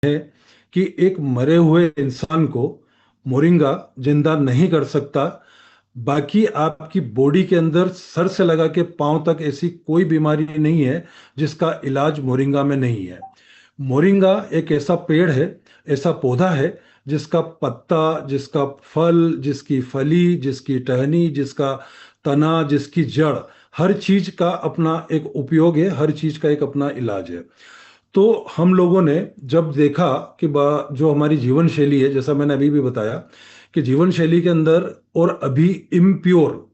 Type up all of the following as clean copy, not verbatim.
है कि एक मरे हुए इंसान को मोरिंगा जिंदा नहीं कर सकता। बाकी आपकी बॉडी के अंदर सर से लगा के पांव तक ऐसी कोई बीमारी नहीं है जिसका इलाज मोरिंगा में नहीं है। मोरिंगा एक ऐसा पेड़ है, ऐसा पौधा है जिसका पत्ता, जिसका फल, जिसकी फली, जिसकी टहनी, जिसका तना, जिसकी जड़, हर चीज का अपना एक उपयोग है, हर चीज का एक अपना इलाज है। तो हम लोगों ने जब देखा कि जो हमारी जीवन शैली है, जैसा मैंने अभी भी बताया कि जीवन शैली के अंदर और अभी इम्प्योर,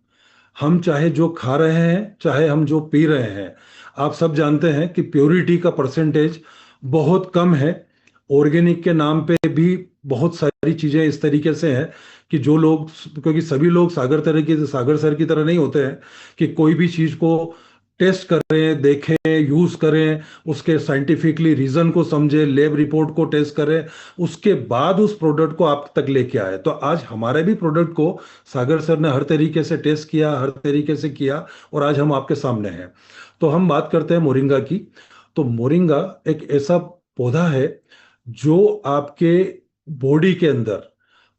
हम चाहे जो खा रहे हैं चाहे हम जो पी रहे हैं, आप सब जानते हैं कि प्योरिटी का परसेंटेज बहुत कम है। ऑर्गेनिक के नाम पे भी बहुत सारी चीजें इस तरीके से हैं कि जो लोग, क्योंकि सभी लोग सागर सर की तरह नहीं होते हैं कि कोई भी चीज को टेस्ट करें, देखें, यूज करें, उसके साइंटिफिकली रीजन को समझें, लैब रिपोर्ट को टेस्ट करें, उसके बाद उस प्रोडक्ट को आप तक लेके आए। तो आज हमारे भी प्रोडक्ट को सागर सर ने हर तरीके से टेस्ट किया, हर तरीके से किया, और आज हम आपके सामने हैं। तो हम बात करते हैं मोरिंगा की। तो मोरिंगा एक ऐसा पौधा है जो आपके बॉडी के अंदर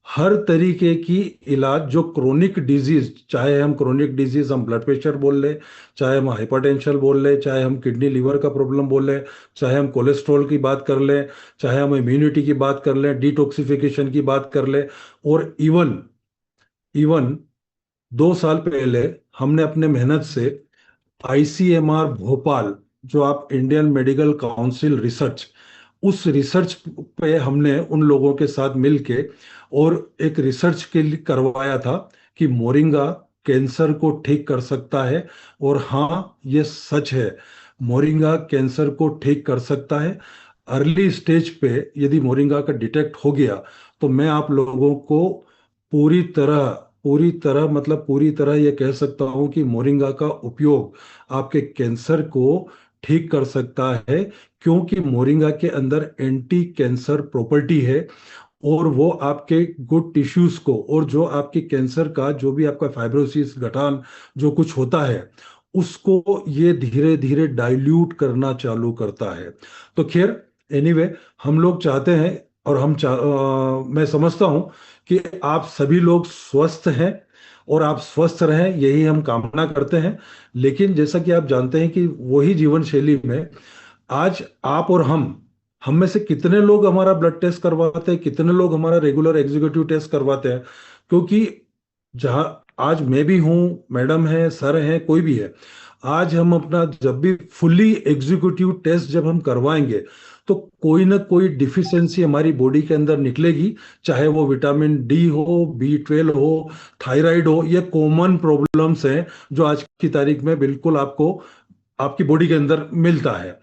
हर तरीके की इलाज, जो क्रोनिक डिजीज, चाहे हम क्रोनिक डिजीज हम ब्लड प्रेशर बोल ले, चाहे हम हाइपरटेंशन बोल ले, चाहे हम किडनी लिवर का प्रॉब्लम बोल ले, चाहे हम कोलेस्ट्रॉल की बात कर ले, चाहे हम इम्यूनिटी की बात कर ले, डिटॉक्सिफिकेशन की बात कर ले, और इवन इवन 2 साल पहले हमने अपने मेहनत से आईसीएमआर भोपाल, जो आप इंडियन मेडिकल काउंसिल रिसर्च, उस रिसर्च पे हमने उन लोगों के साथ मिलके और एक रिसर्च के लिए करवाया था कि मोरिंगा कैंसर को ठीक कर सकता है। और हाँ, ये सच है, मोरिंगा कैंसर को ठीक कर सकता है। अर्ली स्टेज पे यदि मोरिंगा का डिटेक्ट हो गया तो मैं आप लोगों को पूरी तरह, मतलब पूरी तरह ये कह सकता हूं कि मोरिंगा का उपयोग आपके कैंसर को ठीक कर सकता है, क्योंकि मोरिंगा के अंदर एंटी कैंसर प्रॉपर्टी है। और वो आपके गुड टिश्यूज को, और जो आपके कैंसर का जो भी आपका फाइब्रोसिस, गठान जो कुछ होता है, उसको ये धीरे धीरे डाइल्यूट करना चालू करता है। तो खैर, एनीवे, हम लोग चाहते हैं, और मैं समझता हूं कि आप सभी लोग स्वस्थ हैं और आप स्वस्थ रहें, यही हम कामना करते हैं। लेकिन जैसा कि आप जानते हैं कि वही जीवन शैली में आज आप और हम में से कितने लोग हमारा ब्लड टेस्ट करवाते हैं, कितने लोग हमारा रेगुलर एग्जीक्यूटिव टेस्ट करवाते हैं। क्योंकि जहां आज मैं भी हूं, मैडम है, सर है, कोई भी है, आज हम अपना जब भी फुल्ली एग्जीक्यूटिव टेस्ट जब हम करवाएंगे तो कोई ना कोई डिफिशियंसी हमारी बॉडी के अंदर निकलेगी। चाहे वो विटामिन डी हो, B12 हो, थायराइड हो, ये कॉमन प्रॉब्लम्स हैं जो आज की तारीख में बिल्कुल आपको आपकी बॉडी के अंदर मिलता है।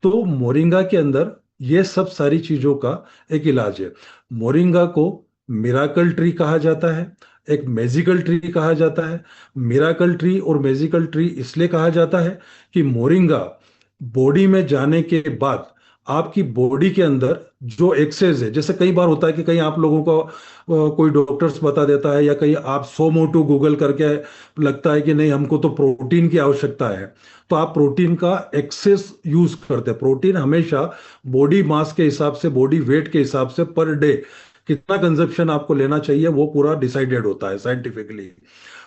तो मोरिंगा के अंदर ये सब सारी चीजों का एक इलाज है। मोरिंगा को मिराकल ट्री कहा जाता है, एक मैजिकल ट्री कहा जाता है। मिराकल ट्री और मैजिकल ट्री इसलिए कहा जाता है कि मोरिंगा बॉडी में जाने के बाद आपकी बॉडी के अंदर जो एक्सेस है, जैसे कई बार होता है कि कहीं आप लोगों को कोई डॉक्टर्स बता देता है, या कहीं आप सो मोटो गूगल करके लगता है कि नहीं, हमको तो प्रोटीन की आवश्यकता है, तो आप प्रोटीन का एक्सेस यूज करते हैं। प्रोटीन हमेशा बॉडी मास के हिसाब से, बॉडी वेट के हिसाब से पर डे कितना कंजप्शन आपको लेना चाहिए वो पूरा डिसाइडेड होता है साइंटिफिकली।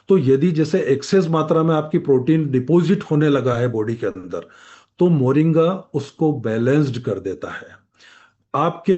तो यदि जैसे एक्सेस मात्रा में आपकी प्रोटीन डिपॉजिट होने लगा है बॉडी के अंदर, तो मोरिंगा उसको बैलेंस्ड कर देता है आपके।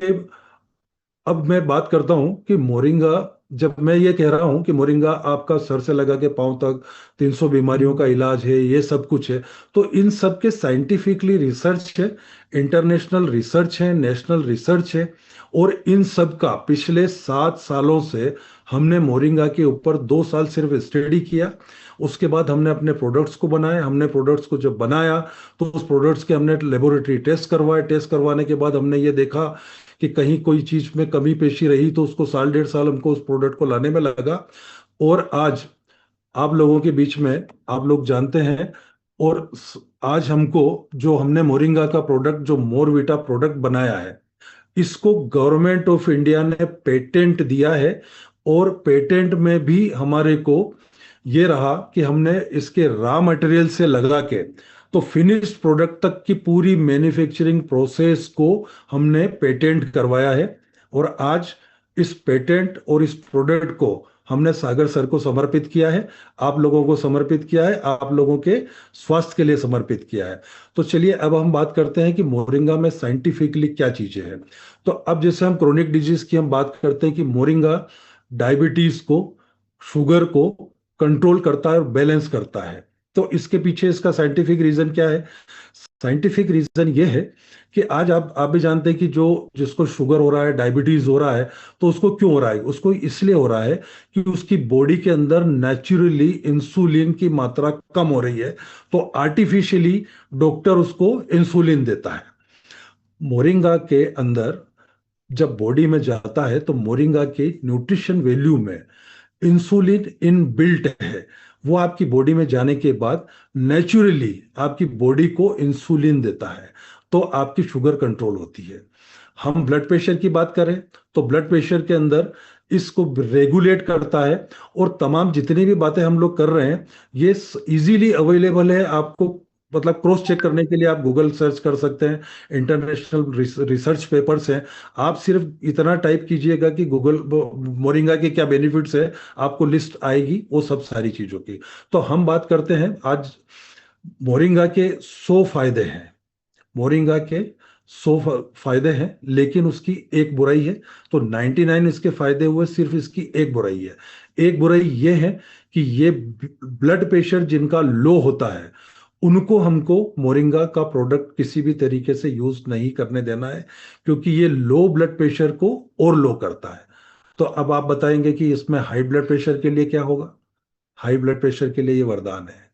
अब मैं बात करता हूं कि मोरिंगा, जब मैं ये कह रहा हूं कि मोरिंगा आपका सर से लगा के पांव तक 300 बीमारियों का इलाज है, ये सब कुछ है, तो इन सब के साइंटिफिकली रिसर्च है, इंटरनेशनल रिसर्च है, नेशनल रिसर्च है। और इन सब का पिछले 7 सालों से हमने मोरिंगा के ऊपर 2 साल सिर्फ स्टडी किया। उसके बाद हमने अपने प्रोडक्ट्स को बनाए। हमने प्रोडक्ट्स को जब बनाया तो उस प्रोडक्ट्स के हमने लेबोरेटरी टेस्ट करवाए। टेस्ट करवाने के बाद हमने ये देखा कि कहीं कोई चीज में कमी पेशी रही, तो उसको साल 1.5 साल हमको उस प्रोडक्ट को लाने में लगा। और आज आप लोगों के बीच में, आप लोग जानते हैं, और आज हमको जो हमने मोरिंगा का प्रोडक्ट, जो मोरविटा प्रोडक्ट बनाया है, इसको गवर्नमेंट ऑफ इंडिया ने पेटेंट दिया है। और पेटेंट में भी हमारे को ये रहा कि हमने इसके रॉ मटेरियल से लगा के तो फिनिश्ड प्रोडक्ट तक की पूरी मैन्युफैक्चरिंग प्रोसेस को हमने पेटेंट करवाया है। और आज इस पेटेंट और इस प्रोडक्ट को हमने सागर सर को समर्पित किया है, आप लोगों को समर्पित किया है, आप लोगों के स्वास्थ्य के लिए समर्पित किया है। तो चलिए अब हम बात करते हैं कि मोरिंगा में साइंटिफिकली क्या चीजें हैं। तो अब जैसे हम क्रोनिक डिजीज की हम बात करते हैं कि मोरिंगा डायबिटीज को, शुगर को कंट्रोल करता है और बैलेंस करता है। तो इसके पीछे इसका साइंटिफिक रीजन क्या है? साइंटिफिक रीजन ये है कि आज आप भी जानते हैं कि जो जिसको शुगर हो रहा है, डायबिटीज हो रहा है, तो उसको क्यों हो रहा है? उसको इसलिए हो रहा है कि उसकी बॉडी के अंदर नेचुरली इंसुलिन की मात्रा कम हो रही है, तो आर्टिफिशियली डॉक्टर उसको इंसुलिन देता है। मोरिंगा के अंदर जब बॉडी में जाता है तो मोरिंगा के न्यूट्रिशन वैल्यू में इंसुलिन इन बिल्ट है। वो आपकी बॉडी में जाने के बाद नेचुरली आपकी बॉडी को इंसुलिन देता है, तो आपकी शुगर कंट्रोल होती है। हम ब्लड प्रेशर की बात करें तो ब्लड प्रेशर के अंदर इसको रेगुलेट करता है। और तमाम जितनी भी बातें हम लोग कर रहे हैं ये इजीली अवेलेबल है आपको, मतलब क्रॉस चेक करने के लिए आप गूगल सर्च कर सकते हैं, इंटरनेशनल रिसर्च पेपर्स हैं। आप सिर्फ इतना टाइप कीजिएगा कि गूगल मोरिंगा के क्या बेनिफिट्स है, आपको लिस्ट आएगी वो सब सारी चीजों की। तो हम बात करते हैं आज मोरिंगा के 100 फायदे हैं। मोरिंगा के 100 फायदे हैं, लेकिन उसकी एक बुराई है। तो 99 इसके फायदे हुए, सिर्फ इसकी एक बुराई है। एक बुराई ये है कि ये ब्लड प्रेशर जिनका लो होता है उनको हमको मोरिंगा का प्रोडक्ट किसी भी तरीके से यूज नहीं करने देना है, क्योंकि ये लो ब्लड प्रेशर को और लो करता है। तो अब आप बताएंगे कि इसमें हाई ब्लड प्रेशर के लिए क्या होगा? हाई ब्लड प्रेशर के लिए ये वरदान है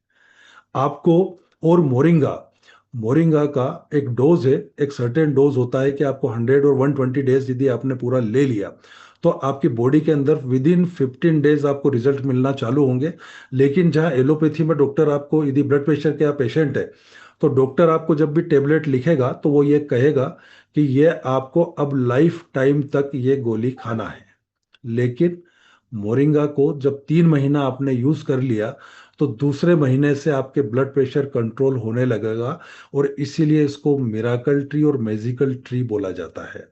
आपको। और मोरिंगा मोरिंगा का एक डोज है, एक सर्टेन डोज होता है कि आपको 100 और 120 डेज यदि आपने पूरा ले लिया तो आपकी बॉडी के अंदर विद इन 15 डेज आपको रिजल्ट मिलना चालू होंगे। लेकिन जहां एलोपैथी में डॉक्टर आपको, यदि ब्लड प्रेशर का पेशेंट है तो डॉक्टर आपको जब भी टेबलेट लिखेगा तो वो ये कहेगा कि ये आपको अब लाइफ टाइम तक ये गोली खाना है। लेकिन मोरिंगा को जब 3 महीना आपने यूज कर लिया तो दूसरे महीने से आपके ब्लड प्रेशर कंट्रोल होने लगेगा। और इसीलिए इसको मिराकल ट्री और मैजिकल ट्री बोला जाता है।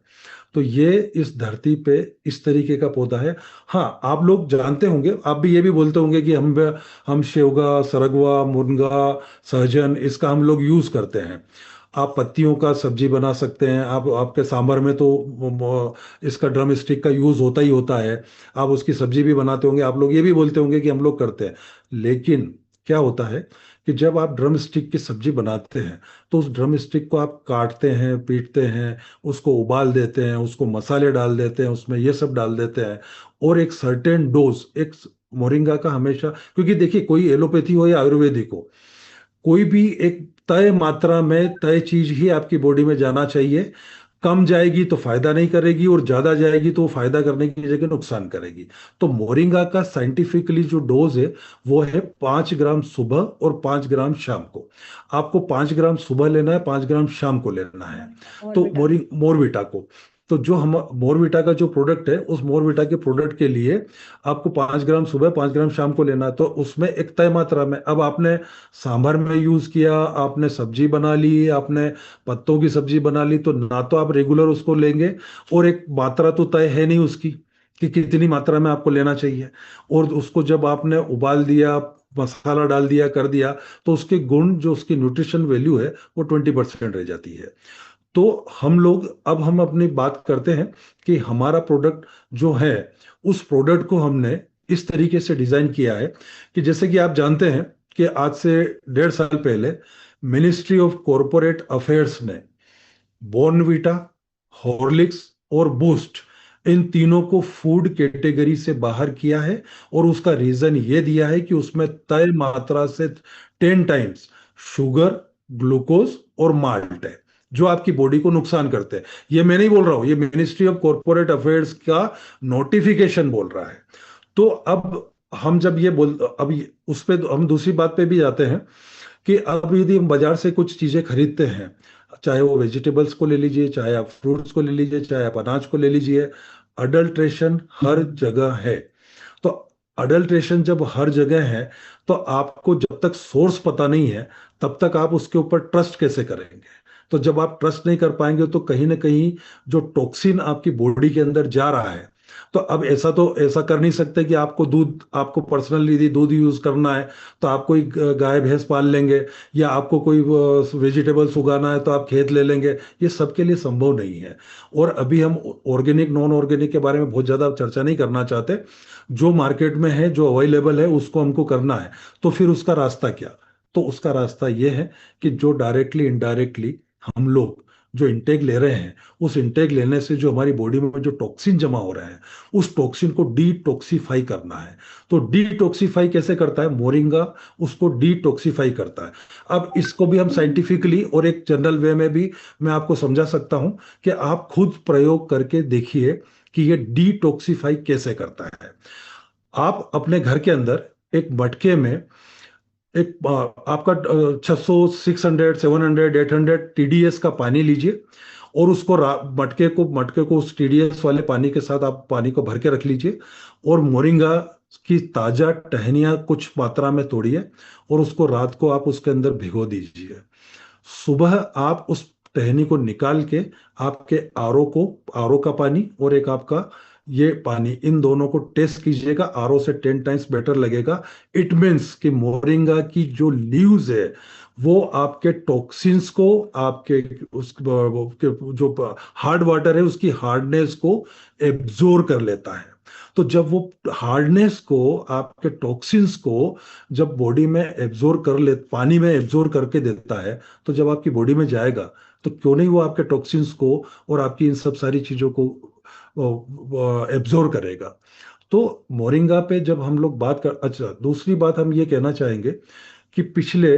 तो ये इस धरती पे इस तरीके का पौधा है। हाँ, आप लोग जानते होंगे, आप भी ये भी बोलते होंगे कि हम शेवगा, सरगवा, मुनगा, सहजन इसका हम लोग यूज करते हैं। आप पत्तियों का सब्जी बना सकते हैं। आप आपके सांभर में तो इसका ड्रम स्टिक का यूज होता ही होता है। आप उसकी सब्जी भी बनाते होंगे, आप लोग ये भी बोलते होंगे कि हम लोग करते हैं। लेकिन क्या होता है कि जब आप ड्रम स्टिक की सब्जी बनाते हैं तो उस ड्रम स्टिक को आप काटते हैं, पीटते हैं, उसको उबाल देते हैं, उसको मसाले डाल देते हैं, उसमें ये सब डाल देते हैं। और एक सर्टेन डोज, एक मोरिंगा का हमेशा, क्योंकि देखिए कोई एलोपैथी हो या आयुर्वेदिक हो, कोई भी एक तय मात्रा में तय चीज ही आपकी बॉडी में जाना चाहिए। कम जाएगी तो फायदा नहीं करेगी और ज्यादा जाएगी तो वो फायदा करने की जगह नुकसान करेगी। तो मोरिंगा का साइंटिफिकली जो डोज है वो है 5 ग्राम सुबह और 5 ग्राम शाम को। आपको 5 ग्राम सुबह लेना है, 5 ग्राम शाम को लेना है। और तो बेटा। मोरविटा को, तो जो हम मोरविटा का जो प्रोडक्ट है उस मोरविटा के प्रोडक्ट के लिए आपको 5 ग्राम सुबह, 5 ग्राम शाम को लेना है। तो उसमें एक तय मात्रा में, अब आपने सांभर में यूज किया, आपने सब्जी बना ली, आपने पत्तों की सब्जी बना ली, तो ना तो आप रेगुलर उसको लेंगे और एक मात्रा तो तय है नहीं उसकी कि कितनी मात्रा में आपको लेना चाहिए। और उसको जब आपने उबाल दिया, मसाला डाल दिया, कर दिया, तो उसके गुण, जो उसकी न्यूट्रिशन वैल्यू है वो 20% रह जाती है। तो हम लोग, अब हम अपनी बात करते हैं कि हमारा प्रोडक्ट जो है, उस प्रोडक्ट को हमने इस तरीके से डिजाइन किया है कि जैसे कि आप जानते हैं कि आज से 1.5 साल पहले मिनिस्ट्री ऑफ कॉरपोरेट अफेयर्स ने बॉर्नवीटा, हॉर्लिक्स और बूस्ट, इन तीनों को फूड कैटेगरी से बाहर किया है। और उसका रीजन ये दिया है कि उसमें तय मात्रा से 10 टाइम्स शुगर, ग्लूकोज और माल्ट है, जो आपकी बॉडी को नुकसान करते हैं। ये मैं नहीं बोल रहा हूं, ये मिनिस्ट्री ऑफ कॉरपोरेट अफेयर्स का नोटिफिकेशन बोल रहा है। तो अब हम जब ये बोल, उस पे हम दूसरी बात पे भी जाते हैं कि अब यदि हम बाजार से कुछ चीजें खरीदते हैं, चाहे वो वेजिटेबल्स को ले लीजिए, चाहे आप फ्रूट्स को ले लीजिए, चाहे आप अनाज को ले लीजिए, अडल्ट्रेशन हर जगह है। तो अडल्ट्रेशन जब हर जगह है, तो आपको जब तक सोर्स पता नहीं है, तब तक आप उसके ऊपर ट्रस्ट कैसे करेंगे? तो जब आप ट्रस्ट नहीं कर पाएंगे, तो कहीं ना कहीं जो टॉक्सिन आपकी बॉडी के अंदर जा रहा है, तो अब ऐसा कर नहीं सकते कि आपको पर्सनली यदि दूध यूज करना है तो आप कोई गाय भैंस पाल लेंगे, या आपको कोई वेजिटेबल्स उगाना है तो आप खेत ले लेंगे। ये सबके लिए संभव नहीं है। और अभी हम ऑर्गेनिक नॉन ऑर्गेनिक के बारे में बहुत ज्यादा चर्चा नहीं करना चाहते। जो मार्केट में है, जो अवेलेबल है, उसको हमको करना है। तो फिर उसका रास्ता क्या? तो उसका रास्ता ये है कि जो डायरेक्टली इनडायरेक्टली हम लोग जो इंटेक ले रहे हैं, उस इंटेक लेने से जो हमारी बॉडी में जो टॉक्सिन जमा हो रहे हैं, उस टॉक्सिन को डिटॉक्सिफाई करना है। तो डिटॉक्सिफाई कैसे करता है? मोरिंगा उसको डिटॉक्सिफाई करता है। अब इसको भी हम साइंटिफिकली और एक जनरल वे में भी मैं आपको समझा सकता हूं, कि आप खुद प्रयोग करके देखिए कि ये डिटॉक्सिफाई कैसे करता है। आप अपने घर के अंदर एक मटके में एक आपका 600 600 700 800 TDS का पानी लीजिए, और उसको मटके को उस TDS वाले पानी के साथ आप पानी को भर के रख लीजिए। और मोरिंगा की ताजा टहनियाँ कुछ मात्रा में तोड़िए, और उसको रात को आप उसके अंदर भिगो दीजिए। सुबह आप उस टहनी को निकाल के आपके आरओ का पानी और एक आपका ये पानी, इन दोनों को टेस्ट कीजिएगा। आरओ से 10 टाइम्स बेटर लगेगा। इट मीन्स कि मोरिंगा की जो लीव्स है, वो आपके टॉक्सिन्स को, आपके जो हार्ड वाटर है उसकी हार्डनेस को एब्जोर्ब कर लेता है। तो जब वो हार्डनेस को, आपके टॉक्सिन्स को जब बॉडी में एब्जोर्ब कर ले, पानी में एब्जोर्ब करके देता है, तो जब आपकी बॉडी में जाएगा, तो क्यों नहीं वो आपके टॉक्सिन्स को और आपकी इन सब सारी चीजों को एब्जोर्ब करेगा। तो मोरिंगा पे जब हम लोग बात कर, अच्छा, दूसरी बात हम ये कहना चाहेंगे कि पिछले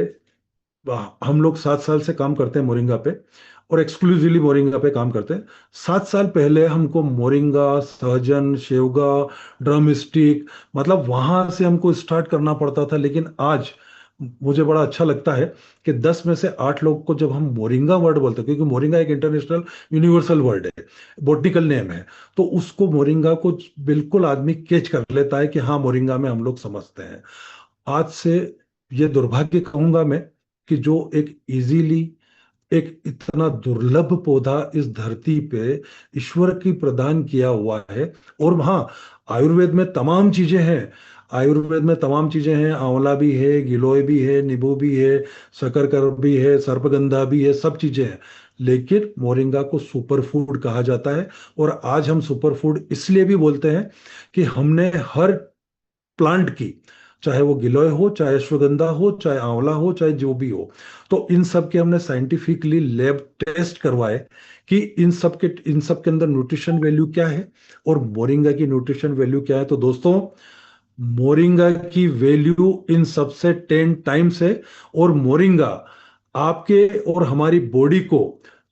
हम लोग 7 साल से काम करते हैं मोरिंगा पे, और एक्सक्लूसिवली मोरिंगा पे काम करते हैं। 7 साल पहले हमको मोरिंगा, सहजन, शेवगा, ड्रम स्टिक, मतलब वहां से हमको स्टार्ट करना पड़ता था। लेकिन आज मुझे बड़ा अच्छा लगता है कि 10 में से 8 लोग को जब हम मोरिंगा वर्ड बोलते हैं, क्योंकि मोरिंगा एक इंटरनेशनल यूनिवर्सल वर्ड है, बोटनिकल नेम है, तो उसको मोरिंगा को बिल्कुल आदमी कैच कर लेता है कि हाँ, मोरिंगा में हम लोग समझते हैं। आज से ये दुर्भाग्य कहूंगा मैं कि जो एक इजीली, एक इतना दुर्लभ पौधा इस धरती पे ईश्वर की प्रदान किया हुआ है। और हाँ, आयुर्वेद में तमाम चीजें हैं। आयुर्वेद में तमाम चीजें हैं, आंवला भी है, गिलोय भी है, नींबू भी है, शकरकंद भी है, सर्पगंधा भी है, सब चीजें हैं। लेकिन मोरिंगा को सुपर फूड कहा जाता है। और आज हम सुपर फूड इसलिए भी बोलते हैं कि हमने हर प्लांट की, चाहे वो गिलोय हो, चाहे अश्वगंधा हो, चाहे आंवला हो, चाहे जो भी हो, तो इन सब के हमने साइंटिफिकली लैब टेस्ट करवाए कि इन सब के अंदर न्यूट्रिशन वैल्यू क्या है, और मोरिंगा की न्यूट्रिशन वैल्यू क्या है। तो दोस्तों, मोरिंगा की वैल्यू इन सबसे 10 टाइम्स है। और मोरिंगा आपके और हमारी बॉडी को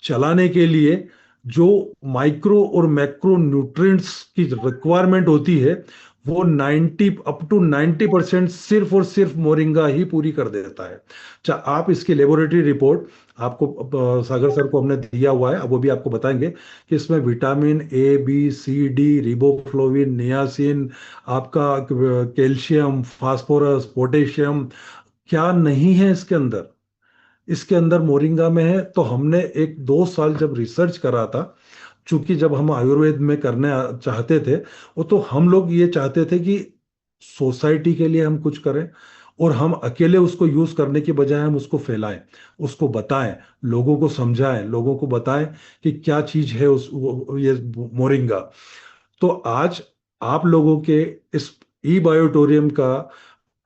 चलाने के लिए जो माइक्रो और मैक्रो न्यूट्रिएंट्स की रिक्वायरमेंट होती है, वो 90 अप टू 90% सिर्फ और सिर्फ मोरिंगा ही पूरी कर देता है। अच्छा, आप इसकी लेबोरेटरी रिपोर्ट आपको सागर सर को हमने दिया हुआ है, अब वो भी आपको बताएंगे कि इसमें vitamin A B C D, रिबोफ्लोविन, niacin, आपका कैल्शियम, फास्फोरस, पोटेशियम, क्या नहीं है इसके अंदर। इसके अंदर मोरिंगा में है। तो हमने एक 2 साल जब रिसर्च करा था, चूंकि जब हम आयुर्वेद में करने चाहते थे, वो तो हम लोग ये चाहते थे कि सोसाइटी के लिए हम कुछ करें, और हम अकेले उसको यूज करने की बजाय हम उसको फैलाएं, उसको बताएं, लोगों को समझाएं, लोगों को बताएं कि क्या चीज है ये मोरिंगा। तो आज आप लोगों के इस ई बायोटोरियम का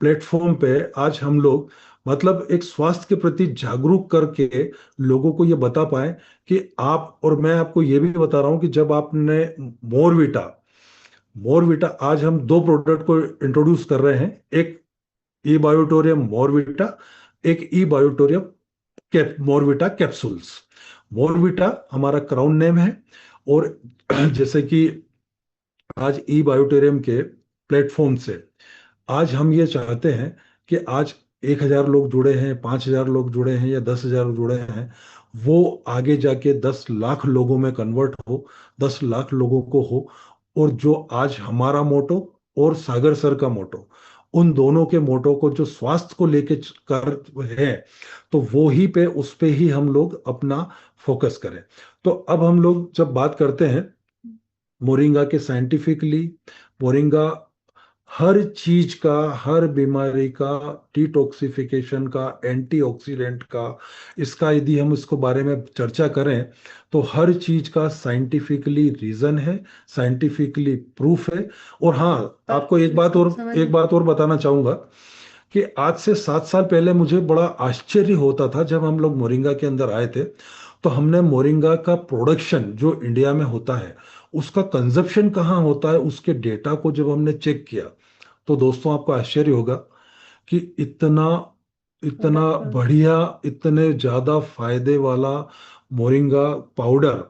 प्लेटफॉर्म पे आज हम लोग, मतलब एक स्वास्थ्य के प्रति जागरूक करके लोगों को ये बता पाए कि आप, और मैं आपको ये भी बता रहा हूं कि जब आपने मोरविटा मोरविटा आज हम 2 प्रोडक्ट को इंट्रोड्यूस कर रहे हैं। एक ई बायोटोरियम मोरविटा, एक ई बायोटोरियम मोरविटा कैप्सूल्स। मोरविटा हमारा क्राउन नेम है। और जैसे कि आज ई बायोटेरियम के प्लेटफॉर्म से आज हम ये चाहते हैं कि आज 1,000 लोग जुड़े हैं, 5,000 लोग जुड़े हैं, या 10,000 जुड़े हैं, वो आगे जाके 10 लाख लोगों में कन्वर्ट हो, 10 लाख लोगों को हो। और जो आज हमारा मोटो और सागर सर का मोटो, उन दोनों के मोटो को जो स्वास्थ्य को लेके कर है, तो वो ही पे उस पे ही हम लोग अपना फोकस करें। तो अब हम लोग जब बात करते हैं मोरिंगा के साइंटिफिकली, मोरिंगा हर चीज का, हर बीमारी का, डिटॉक्सिफिकेशन का, एंटीऑक्सीडेंट का, इसका यदि हम इसको बारे में चर्चा करें तो हर चीज का साइंटिफिकली रीजन है, साइंटिफिकली प्रूफ है। और हाँ, पर आपको एक बात और बताना चाहूंगा कि आज से 7 साल पहले मुझे बड़ा आश्चर्य होता था जब हम लोग मोरिंगा के अंदर आए थे, तो हमने मोरिंगा का प्रोडक्शन जो इंडिया में होता है, उसका कंजप्शन कहाँ होता है, उसके डेटा को जब हमने चेक किया, तो दोस्तों आपको आश्चर्य होगा कि इतना इतना बिल्कुल। बढ़िया, इतने ज्यादा फायदे वाला मोरिंगा पाउडर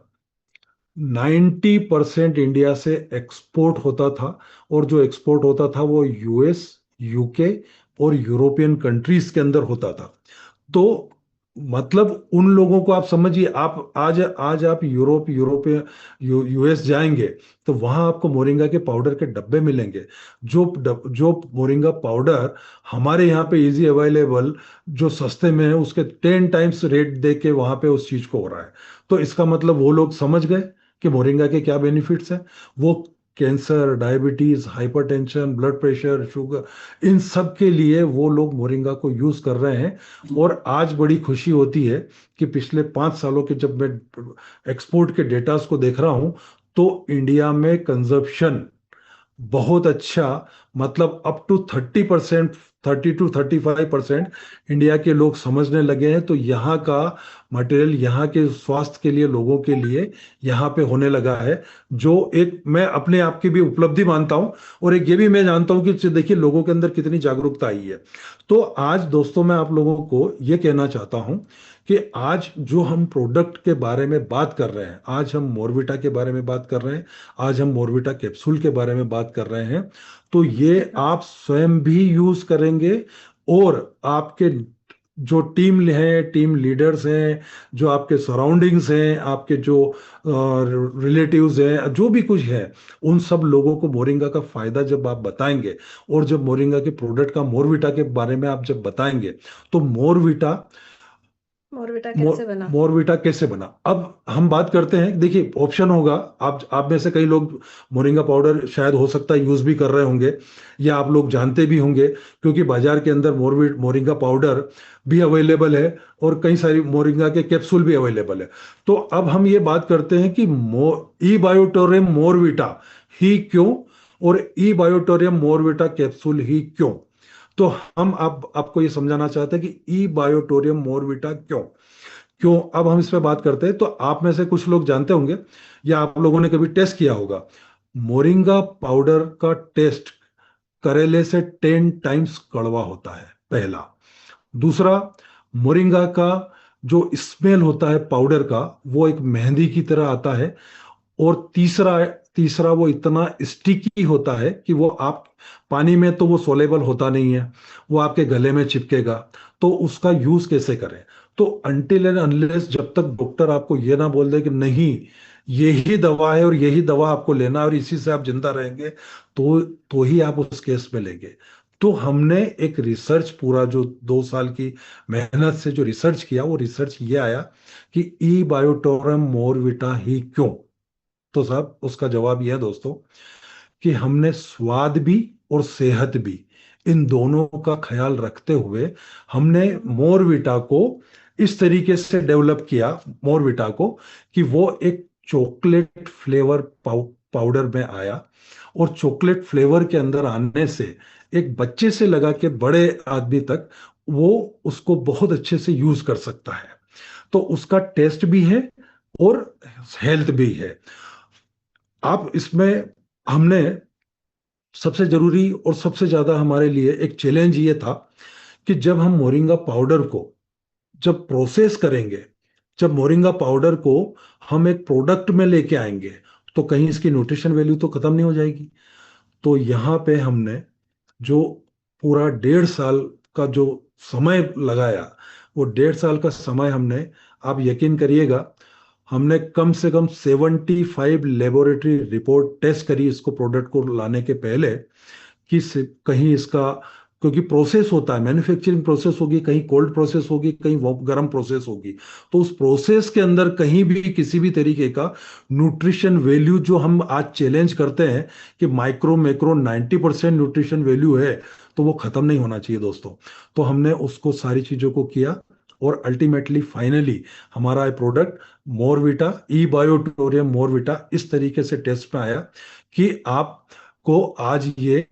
90% इंडिया से एक्सपोर्ट होता था। और जो एक्सपोर्ट होता था वो यूएस, यूके और यूरोपियन कंट्रीज के अंदर होता था। तो मतलब उन लोगों को आप समझिए, आप आज आज आप यूरोप यूएस जाएंगे तो वहां आपको मोरिंगा के पाउडर के डब्बे मिलेंगे। जो मोरिंगा पाउडर हमारे यहाँ पे इजी अवेलेबल, जो सस्ते में है, उसके 10 टाइम्स रेट दे के वहां पे उस चीज को हो रहा है। तो इसका मतलब वो लोग समझ गए कि मोरिंगा के क्या बेनिफिट्स हैं। वो cancer, diabetes, hypertension, blood pressure, sugar, इन सब के लिए वो लोग मोरिंगा को यूज कर रहे हैं। और आज बड़ी खुशी होती है कि पिछले 5 सालों के जब मैं एक्सपोर्ट के डेटास को देख रहा हूं, तो इंडिया में कंजप्शन बहुत अच्छा, मतलब अप टू 30%, 30 to 35% इंडिया के लोग समझने लगे हैं। तो यहाँ का मटेरियल यहाँ के स्वास्थ्य के लिए, लोगों के लिए यहाँ पे होने लगा है, जो एक मैं अपने आप की भी उपलब्धि मानता हूँ। और एक ये भी मैं जानता हूँ कि देखिए लोगों के अंदर कितनी जागरूकता आई है। तो आज दोस्तों मैं आप लोगों को ये कहना चाहता हूँ कि आज जो हम प्रोडक्ट के बारे में बात कर रहे हैं, आज हम मोरविटा के बारे में बात कर रहे हैं, आज हम मोरविटा कैप्सूल के बारे में बात कर रहे हैं, तो ये आप स्वयं भी यूज करेंगे और आपके जो टीम है, टीम लीडर्स हैं, जो आपके सराउंडिंग्स हैं, आपके जो रिलेटिव्स हैं, जो भी कुछ है, उन सब लोगों को मोरिंगा का फायदा जब आप बताएंगे और जब मोरिंगा के प्रोडक्ट का, मोरविटा के बारे में आप जब बताएंगे, तो मोरविटा मोरविटा कैसे बना? मोरविटा कैसे बना। अब हम बात करते हैं, देखिए ऑप्शन होगा, आप में से कई लोग मोरिंगा पाउडर शायद हो सकता है यूज भी कर रहे होंगे, या आप लोग जानते भी होंगे, क्योंकि बाजार के अंदर मोरिंगा पाउडर भी अवेलेबल है और कई सारी मोरिंगा के कैप्सूल भी अवेलेबल है। तो अब हम ये बात करते हैं कि ई बायोटोरियम मोरविटा ही क्यों, और ई बायोटोरियम मोरविटा कैप्सूल ही क्यों। तो हम अब आपको ये समझाना चाहते हैं कि ई बायोटोरियम मोरविटा क्यों क्यों। अब हम इस पे बात करते हैं, तो आप में से कुछ लोग जानते होंगे या आप लोगों ने कभी टेस्ट किया होगा, मोरिंगा पाउडर का टेस्ट करेले से 10 टाइम्स कड़वा होता है, पहला। दूसरा, मोरिंगा का जो स्मेल होता है पाउडर का, वो एक मेहंदी की तरह आता है। और तीसरा तीसरा वो इतना स्टिकी होता है कि वो आप पानी में तो वो सोलेबल होता नहीं है, वो आपके गले में चिपकेगा। तो उसका यूज कैसे करें। तो अनटिल एंड अनलेस जब तक डॉक्टर आपको ये ना बोल दे कि नहीं, यही दवा है और यही दवा आपको लेना है और इसी से आप जिंदा रहेंगे, तो ही आप उस केस में लेंगे। तो हमने एक रिसर्च, पूरा जो 2 साल की मेहनत से जो रिसर्च किया, वो रिसर्च ये आया कि ई बायोटोरम मोरविटा ही क्यों। तो साहब उसका जवाब यह है दोस्तों, कि हमने स्वाद भी और सेहत भी, इन दोनों का ख्याल रखते हुए हमने मोरविटा को इस तरीके से डेवलप किया, मोरविटा को, कि वो एक चॉकलेट फ्लेवर पाउडर में आया। और चॉकलेट फ्लेवर के अंदर आने से एक बच्चे से लगा के बड़े आदमी तक वो उसको बहुत अच्छे से यूज कर सकता है। तो उसका टेस्ट भी है और हेल्थ भी है। आप इसमें, हमने सबसे जरूरी और सबसे ज्यादा हमारे लिए एक चैलेंज ये था कि जब हम मोरिंगा पाउडर को जब प्रोसेस करेंगे, जब मोरिंगा पाउडर को हम एक प्रोडक्ट में लेके आएंगे, तो कहीं इसकी न्यूट्रिशन वैल्यू तो खत्म नहीं हो जाएगी। तो यहाँ पे हमने जो पूरा 1.5 साल का जो समय लगाया, वो 1.5 साल का समय हमने, आप यकीन करिएगा, हमने कम से कम 75 लेबोरेटरी रिपोर्ट टेस्ट करी इसको प्रोडक्ट को लाने के पहले, कि कहीं इसका, क्योंकि प्रोसेस होता है, मैन्युफैक्चरिंग प्रोसेस होगी, कहीं कोल्ड प्रोसेस होगी, कहीं गर्म प्रोसेस होगी। तो उस प्रोसेस के अंदर कहीं भी किसी भी तरीके का न्यूट्रिशन वैल्यू, जो हम आज चैलेंज करते हैं कि माइक्रो मैक्रो 90% न्यूट्रिशन वैल्यू है, तो वो खत्म नहीं होना चाहिए दोस्तों। तो हमने उसको सारी चीजों को किया, और अल्टीमेटली फाइनली हमारा प्रोडक्ट मोरविटा ई बायोटोरियम मोरविटा इस तरीके से टेस्ट में आया कि आपको आज ये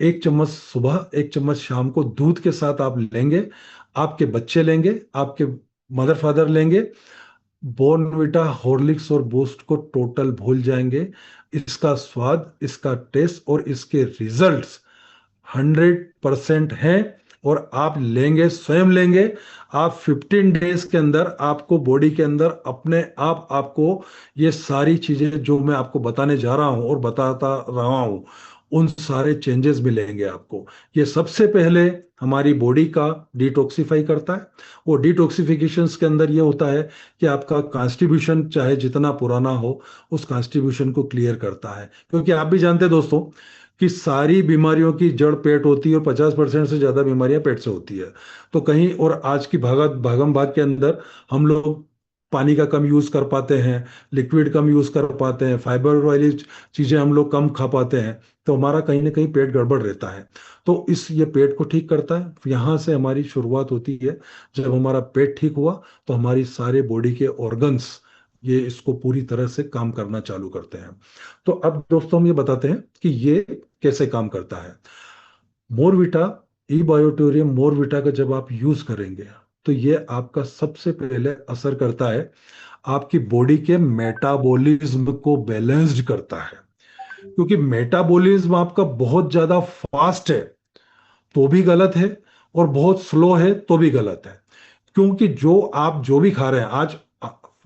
1 चम्मच सुबह 1 चम्मच शाम को दूध के साथ आप लेंगे, आपके बच्चे लेंगे, आपके मदर फादर लेंगे, बॉर्नविटा हॉर्लिक्स और बूस्ट को टोटल भूल जाएंगे। इसका स्वाद, इसका टेस्ट और इसके रिजल्ट्स 100% हैं। और आप लेंगे, स्वयं लेंगे, आप 15 डेज के अंदर आपको बॉडी के अंदर अपने आप आपको ये सारी चीजें जो मैं आपको बताने जा रहा हूं और बताता रहा हूं, उन सारे चेंजेस मिलेंगे आपको। ये सबसे पहले हमारी बॉडी का डिटॉक्सिफाई करता है। वो डिटॉक्सिफिकेशंस के अंदर ये होता है कि आपका कॉन्स्टिट्यूशन चाहे जितना पुराना हो, उस कॉन्स्टिट्यूशन को क्लियर करता है। क्योंकि आप भी जानते हैं दोस्तों कि सारी बीमारियों की जड़ पेट होती है, और 50% से ज्यादा बीमारियां पेट से होती है। तो कहीं, और आज की भागम भाग के अंदर हम लोग पानी का कम यूज कर पाते हैं, लिक्विड कम यूज कर पाते हैं, फाइबर वाली चीजें हम लोग कम खा पाते हैं, तो हमारा कहीं ना कहीं पेट गड़बड़ रहता है। तो ये पेट को ठीक करता है। यहाँ से हमारी शुरुआत होती है। जब हमारा पेट ठीक हुआ, तो हमारी सारे बॉडी के ऑर्गन्स ये इसको पूरी तरह से काम करना चालू करते हैं। तो अब दोस्तों हम ये बताते हैं कि ये कैसे काम करता है। मोरविटा ई बायोटोरियम मोरविटा का जब आप यूज करेंगे, तो ये आपका सबसे पहले असर करता है, आपकी बॉडी के मेटाबॉलिज्म को बैलेंस्ड करता है। क्योंकि मेटाबॉलिज्म आपका बहुत ज्यादा फास्ट है तो भी गलत है, और बहुत स्लो है तो भी गलत है। क्योंकि जो भी खा रहे हैं आज,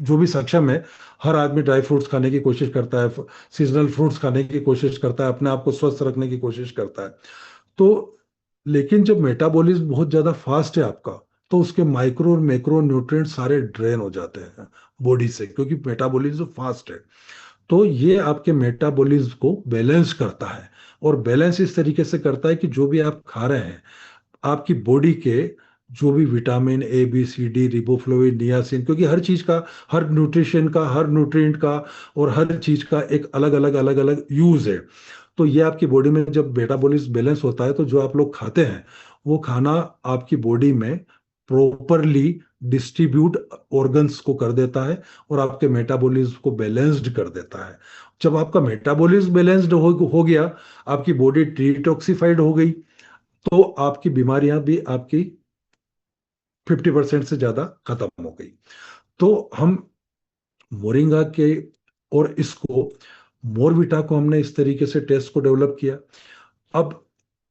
जो भी सक्षम है, हर आदमी ड्राई फ्रूट्स खाने की कोशिश करता है, सीजनल फ्रूट्स खाने की कोशिश करता है, अपने आप को स्वस्थ रखने की कोशिश करता है। तो लेकिन जब मेटाबॉलिज्म बहुत ज्यादा फास्ट है आपका, तो उसके माइक्रो और मैक्रो न्यूट्रिएंट सारे ड्रेन हो जाते हैं बॉडी से, क्योंकि मेटाबॉलिज्म फास्ट है। तो ये आपके मेटाबॉलिज्म को बैलेंस करता है। और बैलेंस इस तरीके से करता है कि जो भी आप खा रहे हैं, आपकी बॉडी के जो भी vitamin A B C D riboflavin niacin, क्योंकि हर चीज का, हर न्यूट्रिशन का, हर न्यूट्रिएंट का और हर चीज का एक अलग अलग यूज है। तो ये आपकी बॉडी में जब मेटाबॉलिज्म बैलेंस होता है, तो जो आप लोग खाते हैं वो खाना आपकी बॉडी में प्रॉपरली डिस्ट्रीब्यूट ऑर्गन्स को कर देता है, और आपके मेटाबॉलिज्म को बैलेंस्ड कर देता है। जब आपका मेटाबॉलिज्म बैलेंस्ड हो गया, आपकी बॉडी डिटॉक्सिफाइड हो गई, तो आपकी बीमारियां भी आपकी 50% से ज्यादा खत्म हो गई। तो हम मोरिंगा के, और इसको मोरविटा को हमने इस तरीके से टेस्ट को डेवलप किया। अब